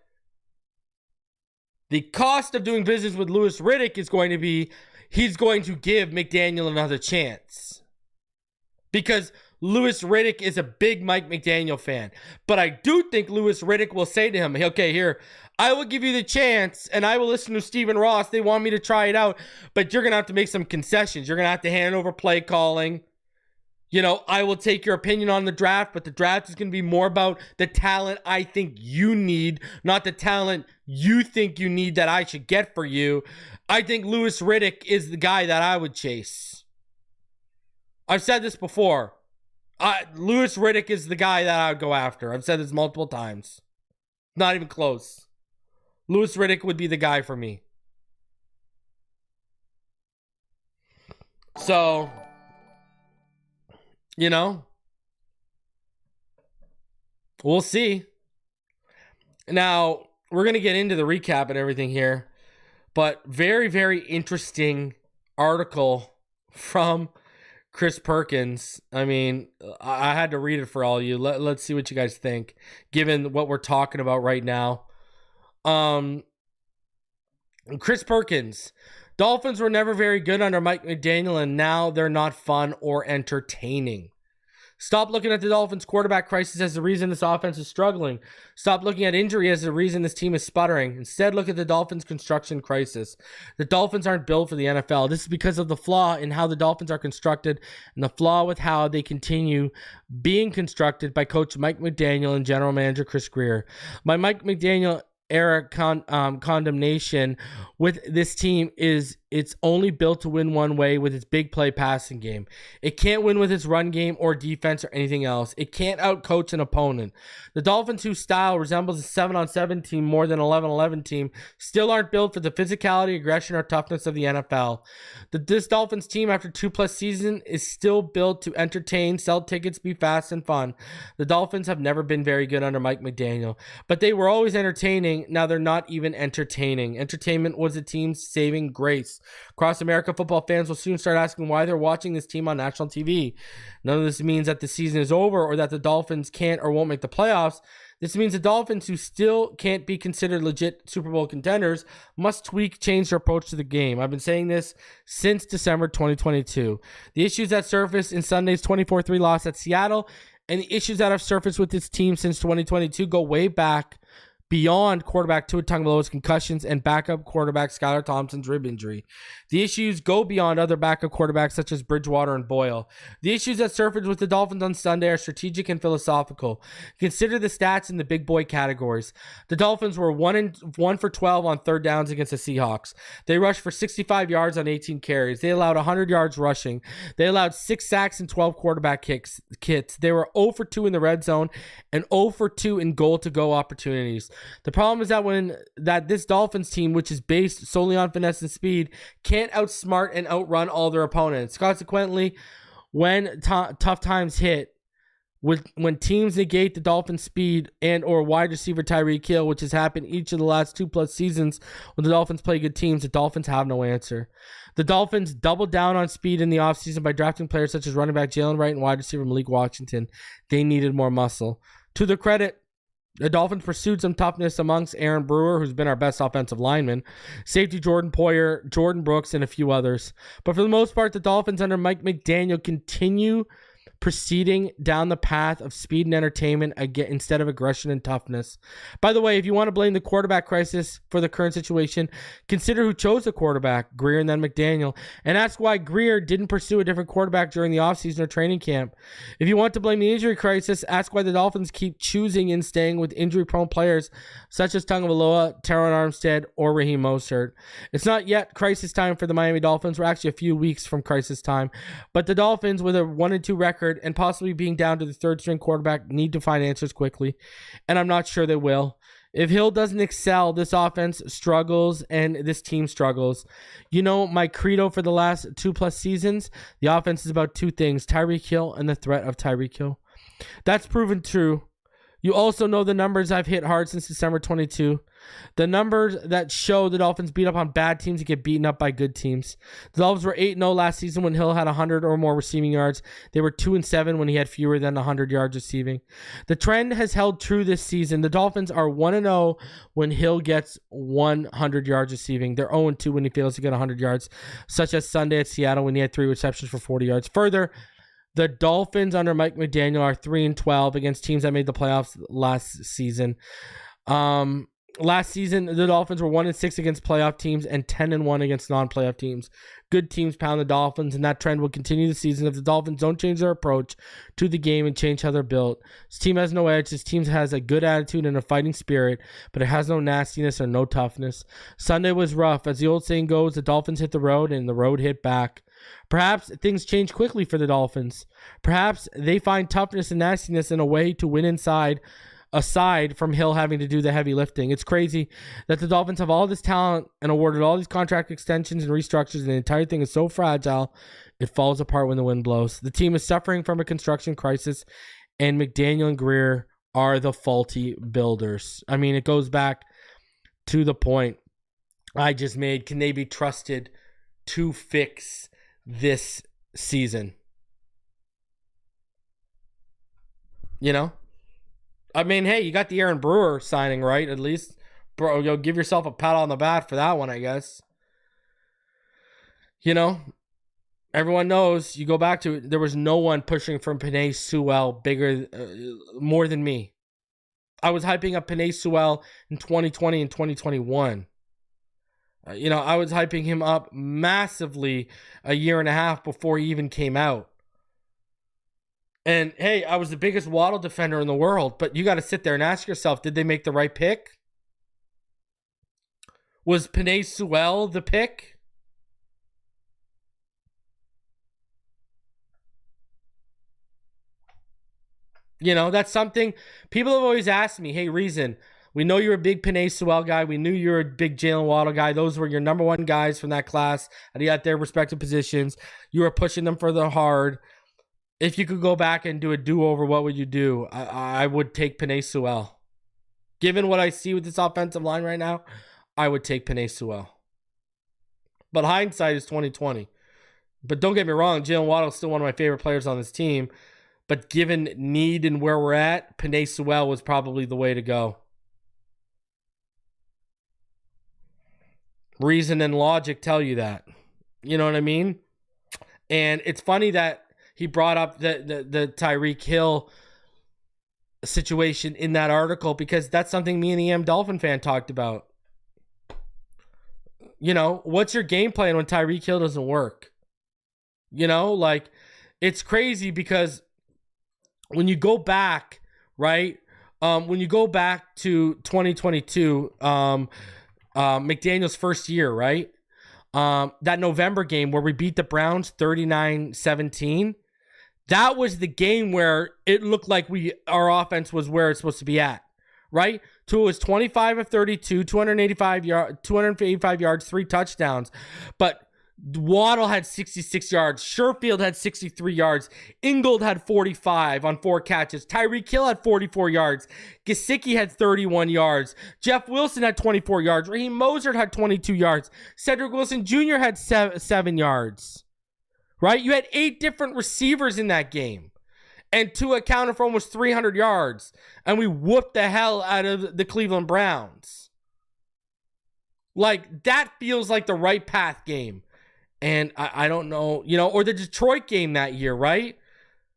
the cost of doing business with Louis Riddick is going to be, he's going to give McDaniel another chance. Because Louis Riddick is a big Mike McDaniel fan. But I do think Louis Riddick will say to him, okay, here, I will give you the chance, and I will listen to Stephen Ross. They want me to try it out, but you're going to have to make some concessions. You're going to have to hand over play calling. You know, I will take your opinion on the draft, but the draft is going to be more about the talent I think you need, not the talent you think you need that I should get for you. I think Louis Riddick is the guy that I would chase. I've said this before. Louis Riddick is the guy that I would go after. I've said this multiple times. Not even close. Louis Riddick would be the guy for me. So, you know, we'll see. Now, we're going to get into the recap and everything here, but very, very interesting article from Chris Perkins. I mean, I had to read it for all you. Let's see what you guys think, given what we're talking about right now. Chris Perkins. Dolphins were never very good under Mike McDaniel, and now they're not fun or entertaining. Stop looking at the Dolphins' quarterback crisis as the reason this offense is struggling. Stop looking at injury as the reason this team is sputtering. Instead, look at the Dolphins' construction crisis. The Dolphins aren't built for the NFL. This is because of the flaw in how the Dolphins are constructed and the flaw with how they continue being constructed by Coach Mike McDaniel and General Manager Chris Grier. My Mike McDaniel era condemnation with this team is it's only built to win one way, with its big play passing game. It can't win with its run game or defense or anything else. It can't outcoach an opponent. The Dolphins, whose style resembles a 7-on-7 team more than 11-11 team, still aren't built for the physicality, aggression, or toughness of the NFL. This Dolphins team, after 2+ seasons, is still built to entertain, sell tickets, be fast and fun. The Dolphins have never been very good under Mike McDaniel, but they were always entertaining. Now they're not even entertaining. Entertainment was the team's saving grace. Across America, football fans will soon start asking why they're watching this team on national TV. None of this means that the season is over or that the Dolphins can't or won't make the playoffs. This means the Dolphins, who still can't be considered legit Super Bowl contenders, must change their approach to the game. I've been saying this since December 2022. The issues that surfaced in Sunday's 24-3 loss at Seattle and the issues that have surfaced with this team since 2022 go way back beyond quarterback Tua Tagovailoa's concussions and backup quarterback Skylar Thompson's rib injury. The issues go beyond other backup quarterbacks such as Bridgewater and Boyle. The issues that surfaced with the Dolphins on Sunday are strategic and philosophical. Consider the stats in the big boy categories. The Dolphins were 1 for 12 on third downs against the Seahawks. They rushed for 65 yards on 18 carries. They allowed 100 yards rushing. They allowed 6 sacks and 12 quarterback kits. They were 0 for 2 in the red zone and 0 for 2 in goal-to-go opportunities. The problem is that this Dolphins team, which is based solely on finesse and speed, can't outsmart and outrun all their opponents. Consequently, when tough times hit, when teams negate the Dolphins' speed and or wide receiver Tyreek Hill, which has happened each of the last 2+ seasons when the Dolphins play good teams, the Dolphins have no answer. The Dolphins doubled down on speed in the offseason by drafting players such as running back Jalen Wright and wide receiver Malik Washington. They needed more muscle. To their credit, the Dolphins pursued some toughness amongst Aaron Brewer, who's been our best offensive lineman, safety Jordan Poyer, Jordan Brooks, and a few others. But for the most part, the Dolphins under Mike McDaniel continue proceeding down the path of speed and entertainment again instead of aggression and toughness. By the way, if you want to blame the quarterback crisis for the current situation, consider who chose the quarterback, Grier and then McDaniel, and ask why Grier didn't pursue a different quarterback during the offseason or training camp. If you want to blame the injury crisis, ask why the Dolphins keep choosing and staying with injury-prone players such as Tagovailoa, Teron Armstead, or Raheem Mostert. It's not yet crisis time for the Miami Dolphins. We're actually a few weeks from crisis time, but the Dolphins, with a 1-2 record and possibly being down to the third-string quarterback, need to find answers quickly, and I'm not sure they will. If Hill doesn't excel, this offense struggles and this team struggles. You know, my credo for the last 2+ seasons, the offense is about 2 things: Tyreek Hill and the threat of Tyreek Hill. That's proven true. You also know the numbers I've hit hard since December 22. The numbers that show the Dolphins beat up on bad teams and get beaten up by good teams. The Dolphins were 8-0 last season when Hill had 100 or more receiving yards. They were 2-7 when he had fewer than 100 yards receiving. The trend has held true this season. The Dolphins are 1-0 when Hill gets 100 yards receiving. They're 0-2 when he fails to get 100 yards, such as Sunday at Seattle when he had 3 receptions for 40 yards. Further, the Dolphins under Mike McDaniel are 3-12 against teams that made the playoffs last season. Last season, the Dolphins were 1-6 against playoff teams and 10-1 against non-playoff teams. Good teams pound the Dolphins, and that trend will continue this season if the Dolphins don't change their approach to the game and change how they're built. This team has no edge. This team has a good attitude and a fighting spirit, but it has no nastiness or no toughness. Sunday was rough. As the old saying goes, the Dolphins hit the road and the road hit back. Perhaps things change quickly for the Dolphins. Perhaps they find toughness and nastiness in a way to win aside from Hill having to do the heavy lifting. It's crazy that the Dolphins have all this talent and awarded all these contract extensions and restructures, and the entire thing is so fragile, it falls apart when the wind blows. The team is suffering from a construction crisis, and McDaniel and Grier are the faulty builders. I mean, it goes back to the point I just made. Can they be trusted to fix this season? You know? I mean, hey, you got the Aaron Brewer signing, right? At least, bro, you'll give yourself a pat on the back for that one, I guess. You know, Everyone knows, you go back to it, there was no one pushing for Penei Sewell more than me. I was hyping up Penei Sewell in 2020 and 2021. I was hyping him up massively a year and a half before he even came out. And hey, I was the biggest Waddle defender in the world, but you got to sit there and ask yourself, did they make the right pick? Was Penei Sewell the pick? That's something people have always asked me. Hey, Reason, we know you're a big Penei Sewell guy. We knew you were a big Jalen Waddle guy. Those were your number one guys from that class. And you got their respective positions. You were pushing them for the hard. If you could go back and do a do-over, what would you do? I would take Penei Sewell. Given what I see with this offensive line right now, I would take Penei Sewell. But hindsight is 2020. But don't get me wrong, Jalen Waddle is still one of my favorite players on this team. But given need and where we're at, Penei Sewell was probably the way to go. Reason and logic tell you that. You know what I mean? And it's funny that he brought up the Tyreek Hill situation in that article, because that's something me and the Dolphin fan talked about. What's your game plan when Tyreek Hill doesn't work? It's crazy because when you go back, right? When you go back to 2022, McDaniel's first year, right? That November game where we beat the Browns 39-17, that was the game where it looked like our offense was where it's supposed to be at, right? Tua was 25 of 32, 285 yards, 3 touchdowns, but Waddle had 66 yards. Sherfield had 63 yards. Ingold had 45 on 4 catches. Tyreek Hill had 44 yards. Gesicki had 31 yards. Jeff Wilson had 24 yards. Raheem Mostert had 22 yards. Cedric Wilson Jr. had 7 yards. Right? You had 8 different receivers in that game. And Tua accounted for almost 300 yards. And we whooped the hell out of the Cleveland Browns. That feels like the right path game. And I don't know, or the Detroit game that year, right?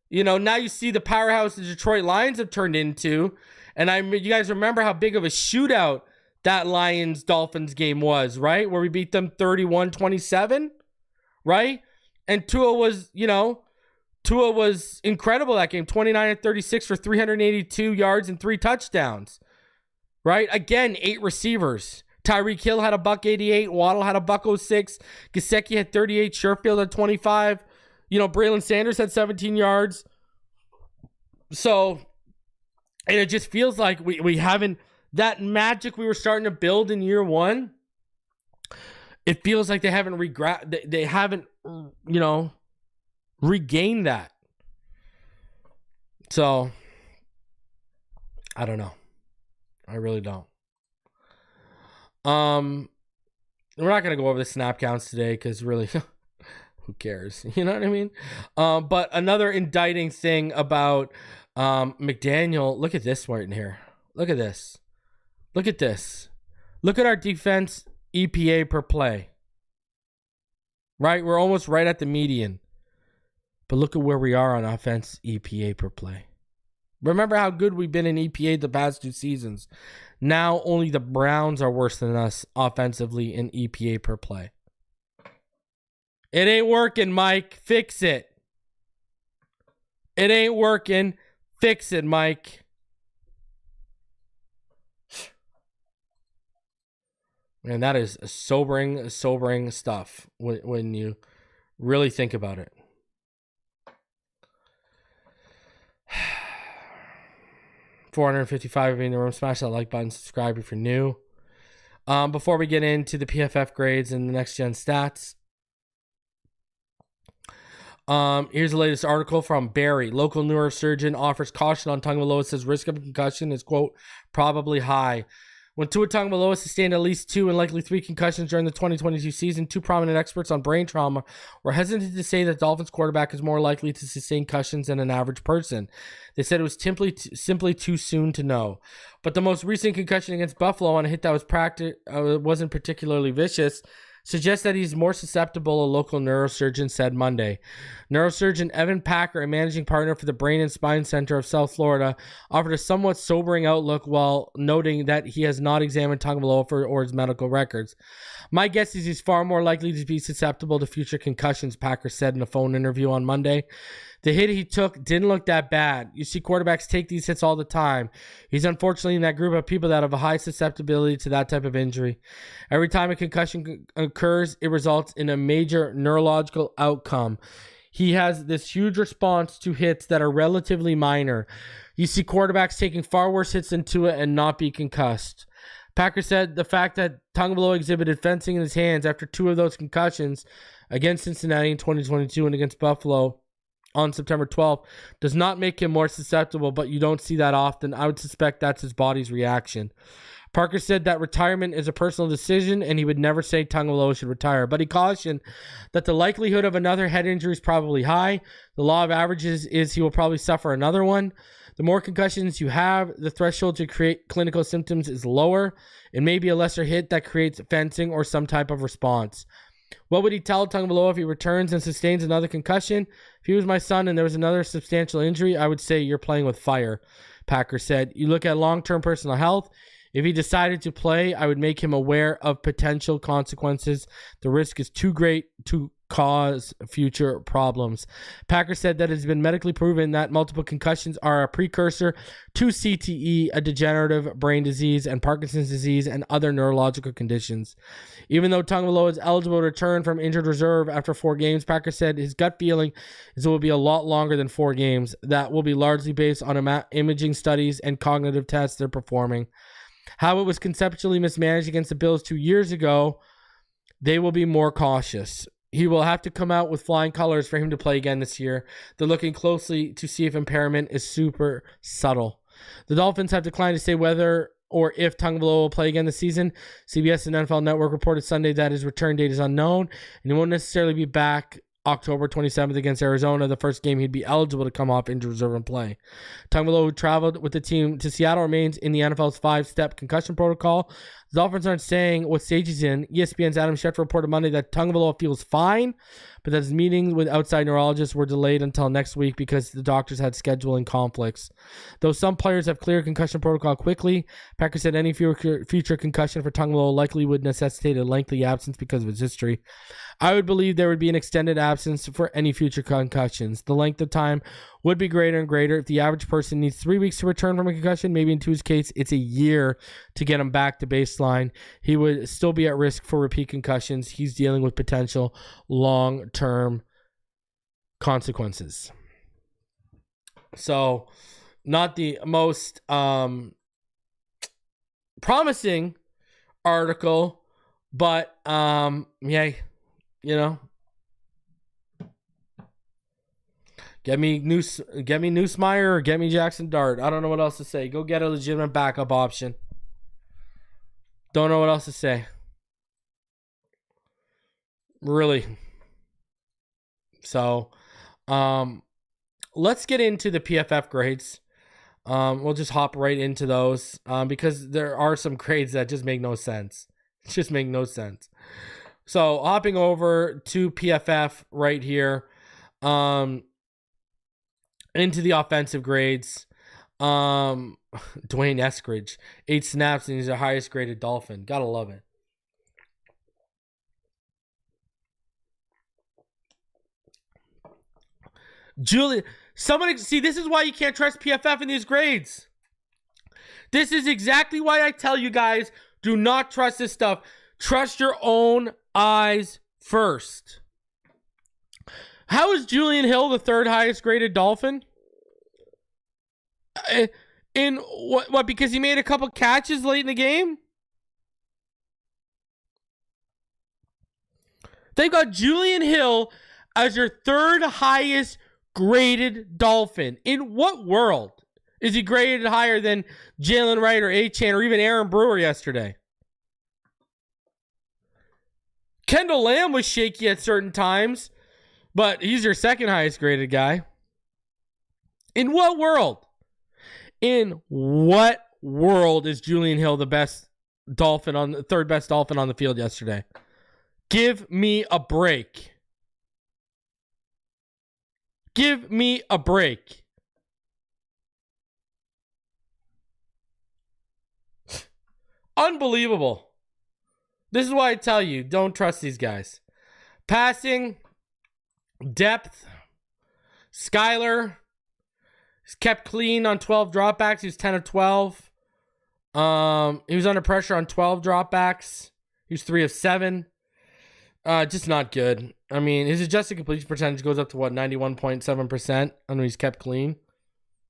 Now you see the powerhouse the Detroit Lions have turned into. And you guys remember how big of a shootout that Lions-Dolphins game was, right? Where we beat them 31-27, right? And Tua was incredible that game, 29-36 for 382 yards and 3 touchdowns, right? Again, 8 receivers. Tyreek Hill had a $188. Waddle had a $106. Gesicki had 38. Sherfield had 25. Braylon Sanders had 17 yards. So, and it just feels like we haven't, that magic we were starting to build in year one, it feels like they haven't regained that. So, I don't know. I really don't. We're not going to go over the snap counts today because really, who cares? You know what I mean? But another indicting thing about McDaniel, look at this right in here. Look at this. Look at this. Look at our defense EPA per play. Right? We're almost right at the median. But look at where we are on offense EPA per play. Remember how good we've been in EPA the past 2 seasons. Now only the Browns are worse than us offensively in EPA per play. It ain't working, Mike. Fix it. It ain't working. Fix it, Mike. Man, that is sobering stuff when you really think about it. 455 of you in the room. Smash that like button. Subscribe if you're new. Before we get into the PFF grades and the next gen stats, here's the latest article from Barry. Local neurosurgeon offers caution on Tagovailoa. Says risk of concussion is, quote, probably high. When Tua Tagovailoa sustained at least 2 and likely 3 concussions during the 2022 season, 2 prominent experts on brain trauma were hesitant to say that Dolphins quarterback is more likely to sustain concussions than an average person. They said it was simply too soon to know. But the most recent concussion against Buffalo on a hit that was wasn't particularly vicious suggests that he's more susceptible, a local neurosurgeon said Monday. Neurosurgeon Evan Packer, a managing partner for the Brain and Spine Center of South Florida, offered a somewhat sobering outlook while noting that he has not examined Tagovailoa or his medical records. My guess is he's far more likely to be susceptible to future concussions, Packer said in a phone interview on Monday. The hit he took didn't look that bad. You see quarterbacks take these hits all the time. He's unfortunately in that group of people that have a high susceptibility to that type of injury. Every time a concussion occurs, it results in a major neurological outcome. He has this huge response to hits that are relatively minor. You see quarterbacks taking far worse hits than Tua and not be concussed. Packer said the fact that Tagovailoa exhibited fencing in his hands after 2 of those concussions against Cincinnati in 2022 and against Buffalo on September 12th does not make him more susceptible, but you don't see that often. I would suspect that's his body's reaction. Parker said that retirement is a personal decision and he would never say Tagovailoa should retire, but he cautioned that the likelihood of another head injury is probably high. The law of averages is he will probably suffer another one. The more concussions you have, the threshold to create clinical symptoms is lower. It may be a lesser hit that creates fencing or some type of response. What would he tell Tagovailoa if he returns and sustains another concussion? If he was my son and there was another substantial injury, I would say you're playing with fire, Packer said. You look at long-term personal health. If he decided to play, I would make him aware of potential consequences. The risk is too great to cause future problems. Packer said that it has been medically proven that multiple concussions are a precursor to CTE, a degenerative brain disease, and Parkinson's disease, and other neurological conditions. Even though Tagovailoa is eligible to return from injured reserve after 4 games, Packer said his gut feeling is it will be a lot longer than 4 games. That will be largely based on imaging studies and cognitive tests they're performing. How it was conceptually mismanaged against the Bills 2 years ago, they will be more cautious. He will have to come out with flying colors for him to play again this year. They're looking closely to see if impairment is super subtle. The Dolphins have declined to say whether or if Tagovailoa will play again this season. CBS and NFL Network reported Sunday that his return date is unknown, and he won't necessarily be back October 27th against Arizona, the first game he'd be eligible to come off injured reserve and play. Tagovailoa, who traveled with the team to Seattle, remains in the NFL's 5-step concussion protocol. The Dolphins aren't saying what stage he's in. ESPN's Adam Schefter reported Monday that Tagovailoa feels fine, but that his meetings with outside neurologists were delayed until next week because the doctors had scheduling conflicts. Though some players have cleared concussion protocol quickly, Packer said any future concussion for Tagovailoa likely would necessitate a lengthy absence because of his history. I would believe there would be an extended absence for any future concussions. The length of time would be greater and greater. If the average person needs 3 weeks to return from a concussion, maybe in Tua's case, it's a year to get him back to baseline. He would still be at risk for repeat concussions. He's dealing with potential long-term consequences. So, not the most promising article, but yeah, you know. Get me Newsmeyer or get me Jackson Dart. I don't know what else to say. Go get a legitimate backup option. Don't know what else to say. Really. So, let's get into the PFF grades. We'll just hop right into those because there are some grades that just make no sense. Just make no sense. So, hopping over to PFF right here. Into the offensive grades. Dwayne Eskridge, 8 snaps, and he's the highest graded Dolphin. Gotta love it. Julian, somebody see, this is why you can't trust PFF in these grades. This is exactly why I tell you guys, do not trust this stuff. Trust your own eyes first. How is Julian Hill the 3rd highest graded Dolphin? In what? Because he made a couple catches late in the game? They've got Julian Hill as your 3rd highest graded Dolphin. In what world is he graded higher than Jalen Wright or Achane or even Aaron Brewer yesterday? Kendall Lamb was shaky at certain times, but he's your 2nd highest graded guy. In what world? In what world is Julian Hill the best Dolphin on the 3rd best Dolphin on the field yesterday? Give me a break. Give me a break. Unbelievable. This is why I tell you, don't trust these guys. Passing, depth. Skylar is kept clean on 12 dropbacks. He was 10 of 12. He was under pressure on 12 dropbacks. He was 3 of 7. Just not good. I mean, his adjusted completion percentage goes up to 91.7% when he's kept clean.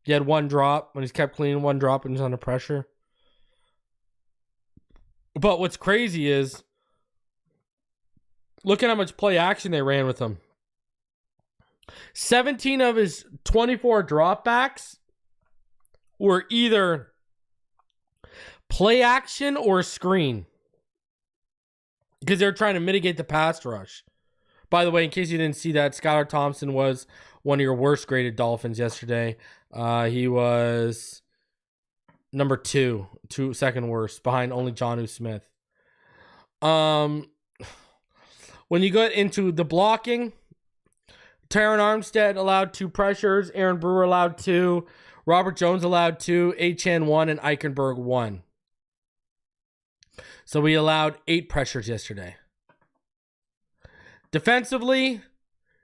He had one drop when he's kept clean, one drop when he's under pressure. But what's crazy is, look at how much play action they ran with him. 17 of his 24 dropbacks were either play action or screen, because they're trying to mitigate the pass rush. By the way, in case you didn't see that, Skylar Thompson was one of your worst graded Dolphins yesterday. He was number 2, second worst, behind only Jonnu Smith. When you get into the blocking, Taron Armstead allowed 2 pressures. Aaron Brewer allowed 2. Robert Jones allowed 2. Achane 1 and Eichenberg 1. So we allowed 8 pressures yesterday. Defensively,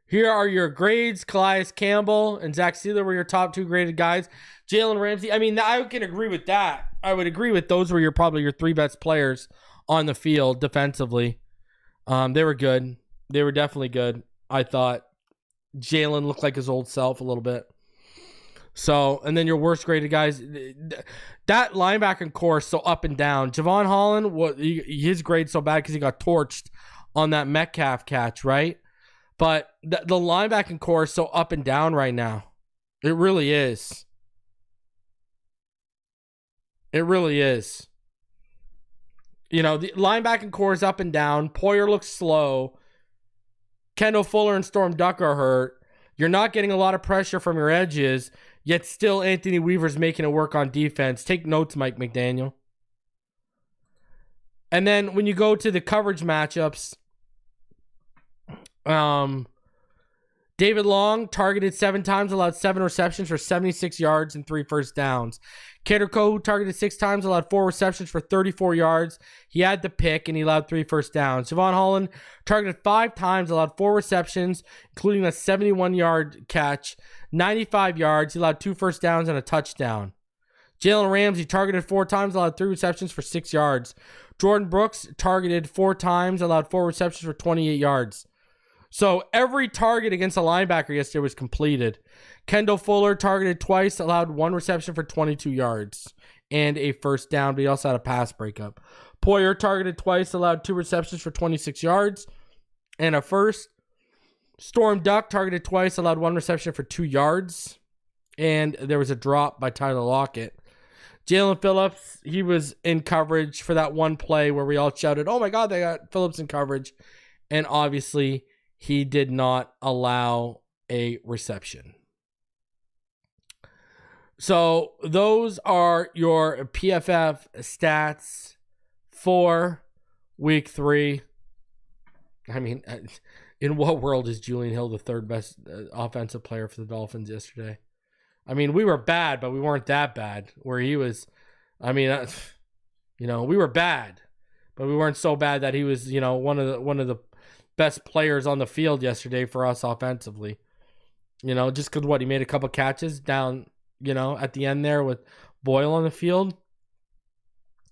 here are your grades. Calais Campbell and Zach Sealer were your top 2 graded guys. Jalen Ramsey, I mean, I can agree with that. I would agree with those were probably your 3 best players on the field defensively. They were good. They were definitely good. I thought Jalen looked like his old self a little bit. So, and then your worst graded guys, that linebacking core is so up and down. Javon Holland, his grade's so bad because he got torched on that Metcalf catch, right? But the linebacking core is so up and down right now. It really is. It really is. You know, the linebacking core is up and down. Poyer looks slow. Kendall Fuller and Storm Duck are hurt. You're not getting a lot of pressure from your edges, yet still Anthony Weaver's making it work on defense. Take notes, Mike McDaniel. And then when you go to the coverage matchups, David Long targeted 7 times, allowed 7 receptions for 76 yards and 3 first downs. Kaderko, who targeted 6 times, allowed 4 receptions for 34 yards. He had the pick, and he allowed 3 first downs. Javon Holland targeted 5 times, allowed 4 receptions, including a 71-yard catch, 95 yards. He allowed 2 first downs and a touchdown. Jalen Ramsey targeted 4 times, allowed 3 receptions for 6 yards. Jordan Brooks targeted 4 times, allowed 4 receptions for 28 yards. So every target against a linebacker yesterday was completed. Kendall Fuller targeted twice, allowed 1 reception for 22 yards and a first down, but he also had a pass breakup. Poyer targeted twice, allowed 2 receptions for 26 yards and a first. Storm Duck targeted twice, allowed 1 reception for 2 yards, and there was a drop by Tyler Lockett. Jalen Phillips, he was in coverage for that one play where we all shouted, "Oh my God, they got Phillips in coverage," and obviously he did not allow a reception. So those are your PFF stats for week 3. I mean, in what world is Julian Hill the 3rd best offensive player for the Dolphins yesterday? I mean, we were bad, but we weren't that bad. Where he was, I mean, we were bad, but we weren't so bad that he was, one of the best players on the field yesterday for us offensively. Just because he made a couple catches down, at the end there with Boyle on the field.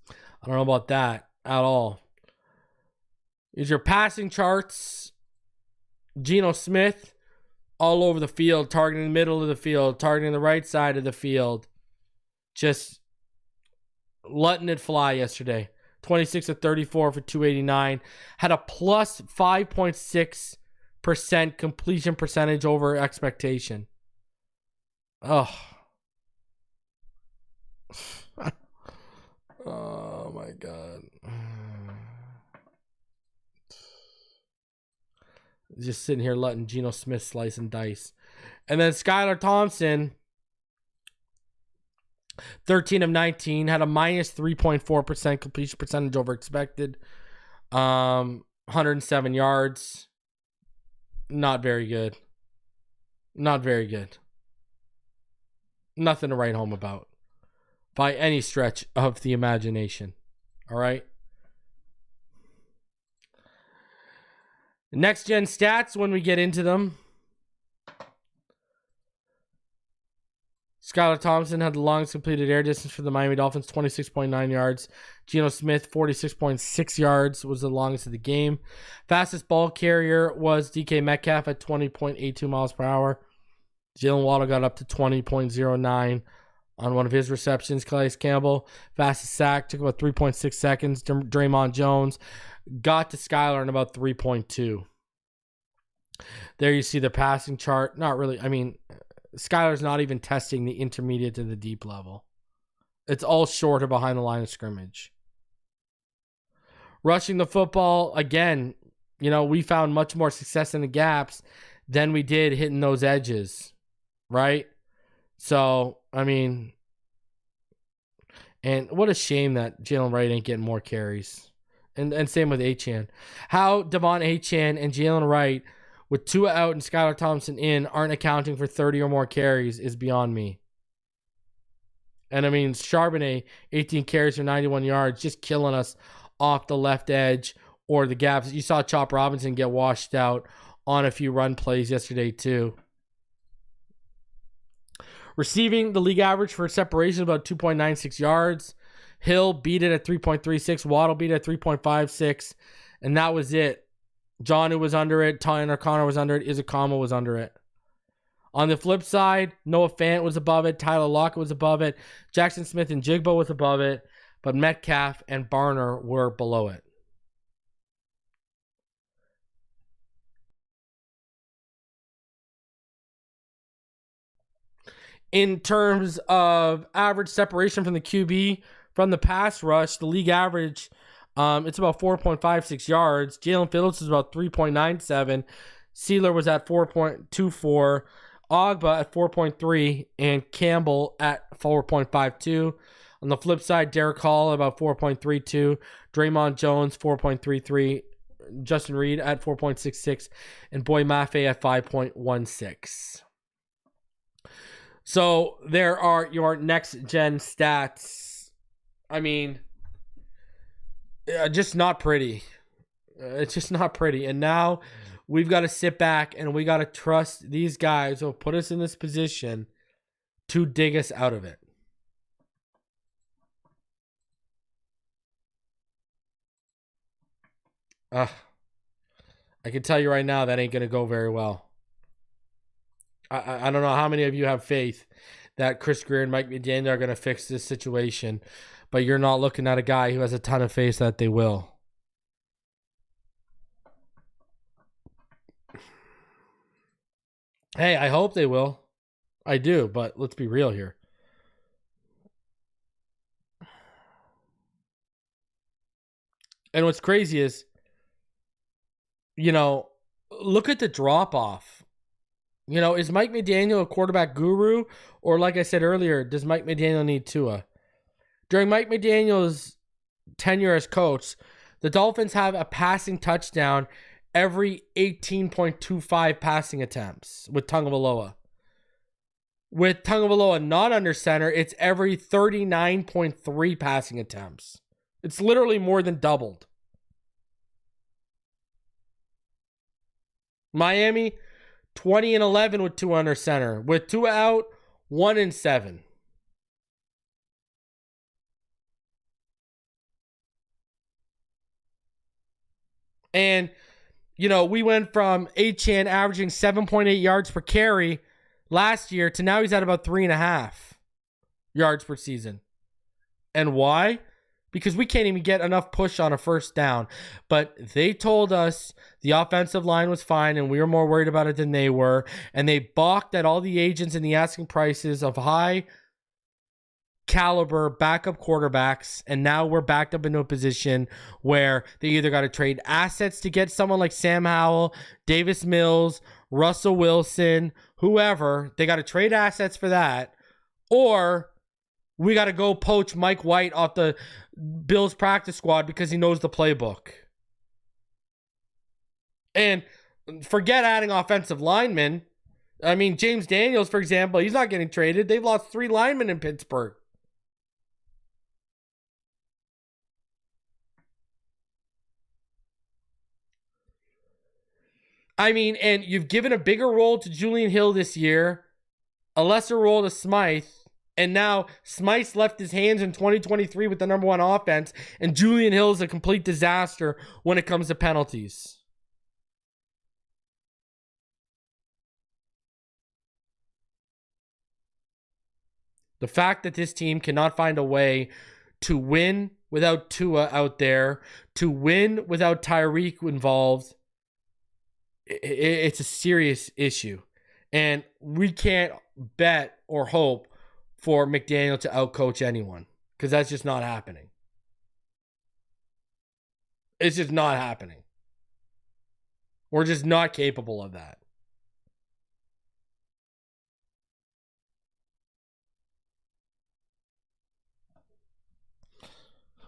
I don't know about that at all. Is your passing charts? Geno Smith all over the field, targeting the middle of the field, targeting the right side of the field. Just letting it fly yesterday. 26 of 34 for 289. Had a plus 5.6% completion percentage over expectation. Oh. Oh my God. Just sitting here letting Geno Smith slice and dice. And then Skylar Thompson, 13 of 19, had a minus 3.4% completion percentage over expected. 107 yards. Not very good. Not very good. Nothing to write home about by any stretch of the imagination. All right. Next gen stats when we get into them. Skylar Thompson had the longest completed air distance for the Miami Dolphins, 26.9 yards. Geno Smith, 46.6 yards, was the longest of the game. Fastest ball carrier was DK Metcalf at 20.82 miles per hour. Jalen Waddle got up to 20.09 on one of his receptions. Calais Campbell, fastest sack, took about 3.6 seconds. Draymond Jones got to Skylar in about 3.2. There you see the passing chart. Not really. I mean, Skylar's not even testing the intermediate to the deep level. It's all short or behind the line of scrimmage. Rushing the football, again, we found much more success in the gaps than we did hitting those edges, right? So, I mean, and what a shame that Jalen Wright ain't getting more carries. And same with Achane. How Devon Achane and Jalen Wright, with Tua out and Skylar Thompson in, aren't accounting for 30 or more carries is beyond me. And I mean, Charbonnet, 18 carries for 91 yards, just killing us off the left edge or the gaps. You saw Chop Robinson get washed out on a few run plays yesterday too. Receiving, the league average for separation about 2.96 yards. Hill beat it at 3.36. Waddle beat it at 3.56. And that was it. Jonnu was under it. Tanner Connor was under it. Izukama was under it. On the flip side, Noah Fant was above it. Tyler Lockett was above it. Jackson Smith and Jigba was above it. But Metcalf and Barner were below it. In terms of average separation from the QB from the pass rush, the league average, it's about 4.56 yards. Jalen Phillips is about 3.97. Sealer was at 4.24. Ogba at 4.3. And Campbell at 4.52. On the flip side, Derek Hall about 4.32. Draymond Jones, 4.33. Justin Reed at 4.66. And Boy Mafe at 5.16. So there are your next-gen stats. I mean, just not pretty. It's just not pretty. And now we've got to sit back and we got to trust these guys who put us in this position to dig us out of it. I can tell you right now that ain't going to go very well. I don't know how many of you have faith that Chris Grier and Mike McDaniel are going to fix this situation, but you're not looking at a guy who has a ton of faith that they will. Hey, I hope they will. I do, but let's be real here. And what's crazy is, look at the drop-off. Is Mike McDaniel a quarterback guru? Or like I said earlier, does Mike McDaniel need Tua? During Mike McDaniel's tenure as coach, the Dolphins have a passing touchdown every 18.25 passing attempts with Tagovailoa. With Tagovailoa not under center, it's every 39.3 passing attempts. It's literally more than doubled. Miami, 20-11 with Tua under center. With Tua out, 1-7. And, we went from Achane averaging 7.8 yards per carry last year to now he's at about 3.5 yards per season. And why? Because we can't even get enough push on a first down. But they told us the offensive line was fine and we were more worried about it than they were. And they balked at all the agents and the asking prices of high caliber backup quarterbacks. And now we're backed up into a position where they either got to trade assets to get someone like Sam Howell, Davis Mills, Russell Wilson, whoever. They got to trade assets for that. Or we got to go poach Mike White off the Bills practice squad because he knows the playbook. And forget adding offensive linemen. I mean, James Daniels, for example, he's not getting traded. They've lost 3 linemen in Pittsburgh. I mean, and you've given a bigger role to Julian Hill this year, a lesser role to Smythe, and now Smythe's left his hands in 2023 with the number 1 offense, and Julian Hill is a complete disaster when it comes to penalties. The fact that this team cannot find a way to win without Tua out there, to win without Tyreek involved, it's a serious issue. And we can't bet or hope for McDaniel to outcoach anyone, because that's just not happening. It's just not happening. We're just not capable of that.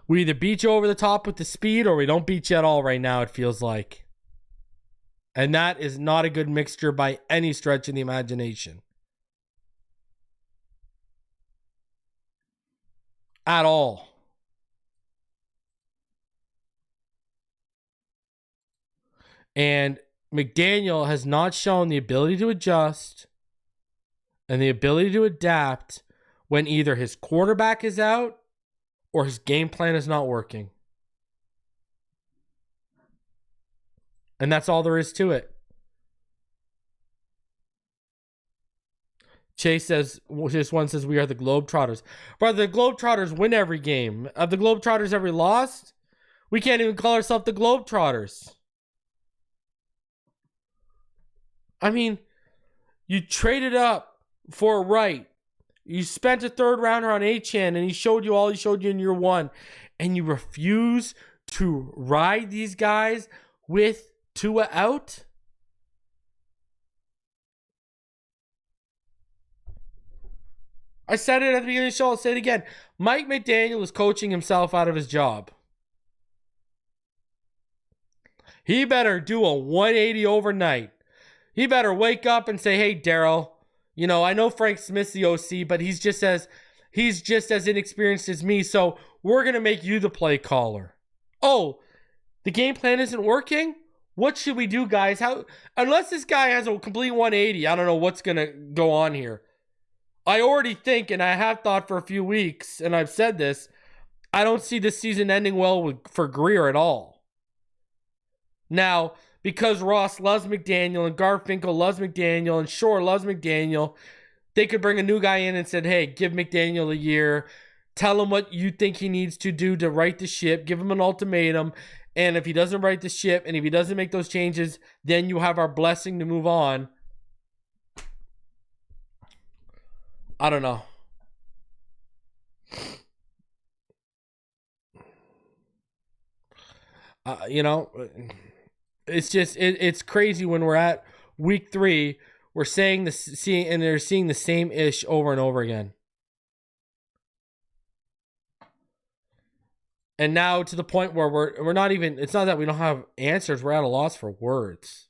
We either beat you over the top with the speed or we don't beat you at all right now, it feels like. And that is not a good mixture by any stretch of the imagination. At all. And McDaniel has not shown the ability to adjust and the ability to adapt when either his quarterback is out or his game plan is not working. And that's all there is to it. Chase says, this one says, we are the Globetrotters. Brother, the Globetrotters win every game. Have the Globetrotters ever lost? We can't even call ourselves the Globetrotters. I mean, you traded up for a right. You spent a 3rd rounder on Achane, and he showed you all he showed you in year 1. And you refuse to ride these guys with Tua out? I said it at the beginning of the show. I'll say it again. Mike McDaniel is coaching himself out of his job. He better do a 180 overnight. He better wake up and say, hey, Daryl, you know, I know Frank Smith's the OC, but he's just as inexperienced as me, so we're going to make you the play caller. Oh, the game plan isn't working? What should we do, guys? Unless this guy has a complete 180, I don't know what's going to go on here. I already think, and I have thought for a few weeks, and I've said this, I don't see this season ending well for Grier at all. Now, because Ross loves McDaniel and Garfinkel loves McDaniel and Shore loves McDaniel, they could bring a new guy in and said, hey, give McDaniel a year. Tell him what you think he needs to do to right the ship. Give him an ultimatum. And if he doesn't right the ship and if he doesn't make those changes, then you have our blessing to move on. I don't know. You know, it's just it's crazy when we're at week 3. We're saying they're seeing the same ish over and over again. And now to the point where we're not even. It's not that we don't have answers. We're at a loss for words.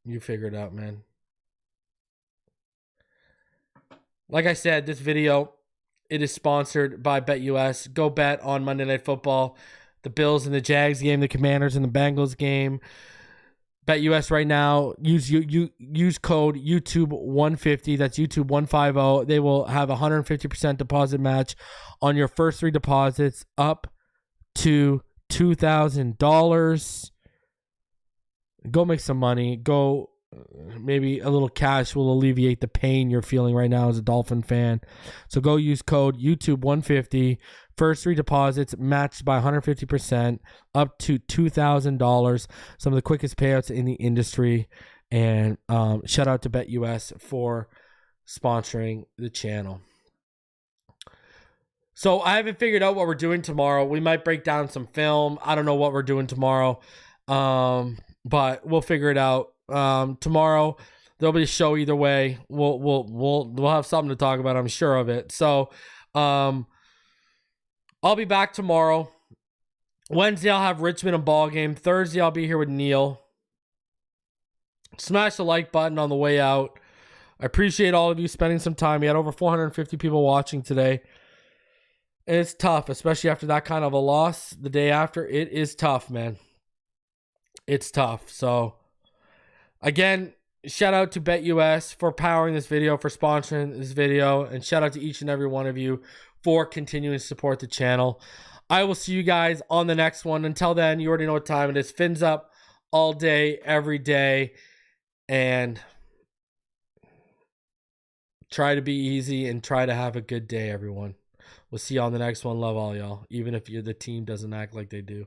You figure it out, man. Like I said, this video, it is sponsored by BetUS. Go bet on Monday Night Football, the Bills and the Jags game, the Commanders and the Bengals game. BetUS right now. Use code YouTube150. That's YouTube150. They will have a 150% deposit match on your first 3 deposits up to $2,000. Go make some money. Go, maybe a little cash will alleviate the pain you're feeling right now as a Dolphin fan. So go use code YouTube150. First 3 deposits matched by 150% up to $2,000. Some of the quickest payouts in the industry. And shout out to BetUS for sponsoring the channel. So I haven't figured out what we're doing tomorrow. We might break down some film. I don't know what we're doing tomorrow. But we'll figure it out. Tomorrow there'll be a show either way. We'll have something to talk about. I'm sure of it. So, I'll be back tomorrow. Wednesday, I'll have Richmond and ball game. Thursday, I'll be here with Neil. Smash the like button on the way out. I appreciate all of you spending some time. We had over 450 people watching today. And it's tough, especially after that kind of a loss the day after. It is tough, man. It's tough. So, again, shout out to BetUS for powering this video, for sponsoring this video. And shout out to each and every one of you for continuing to support the channel. I will see you guys on the next one. Until then, you already know what time it is. Fins up all day, every day. And try to be easy and try to have a good day, everyone. We'll see you on the next one. Love all y'all, even if the team doesn't act like they do.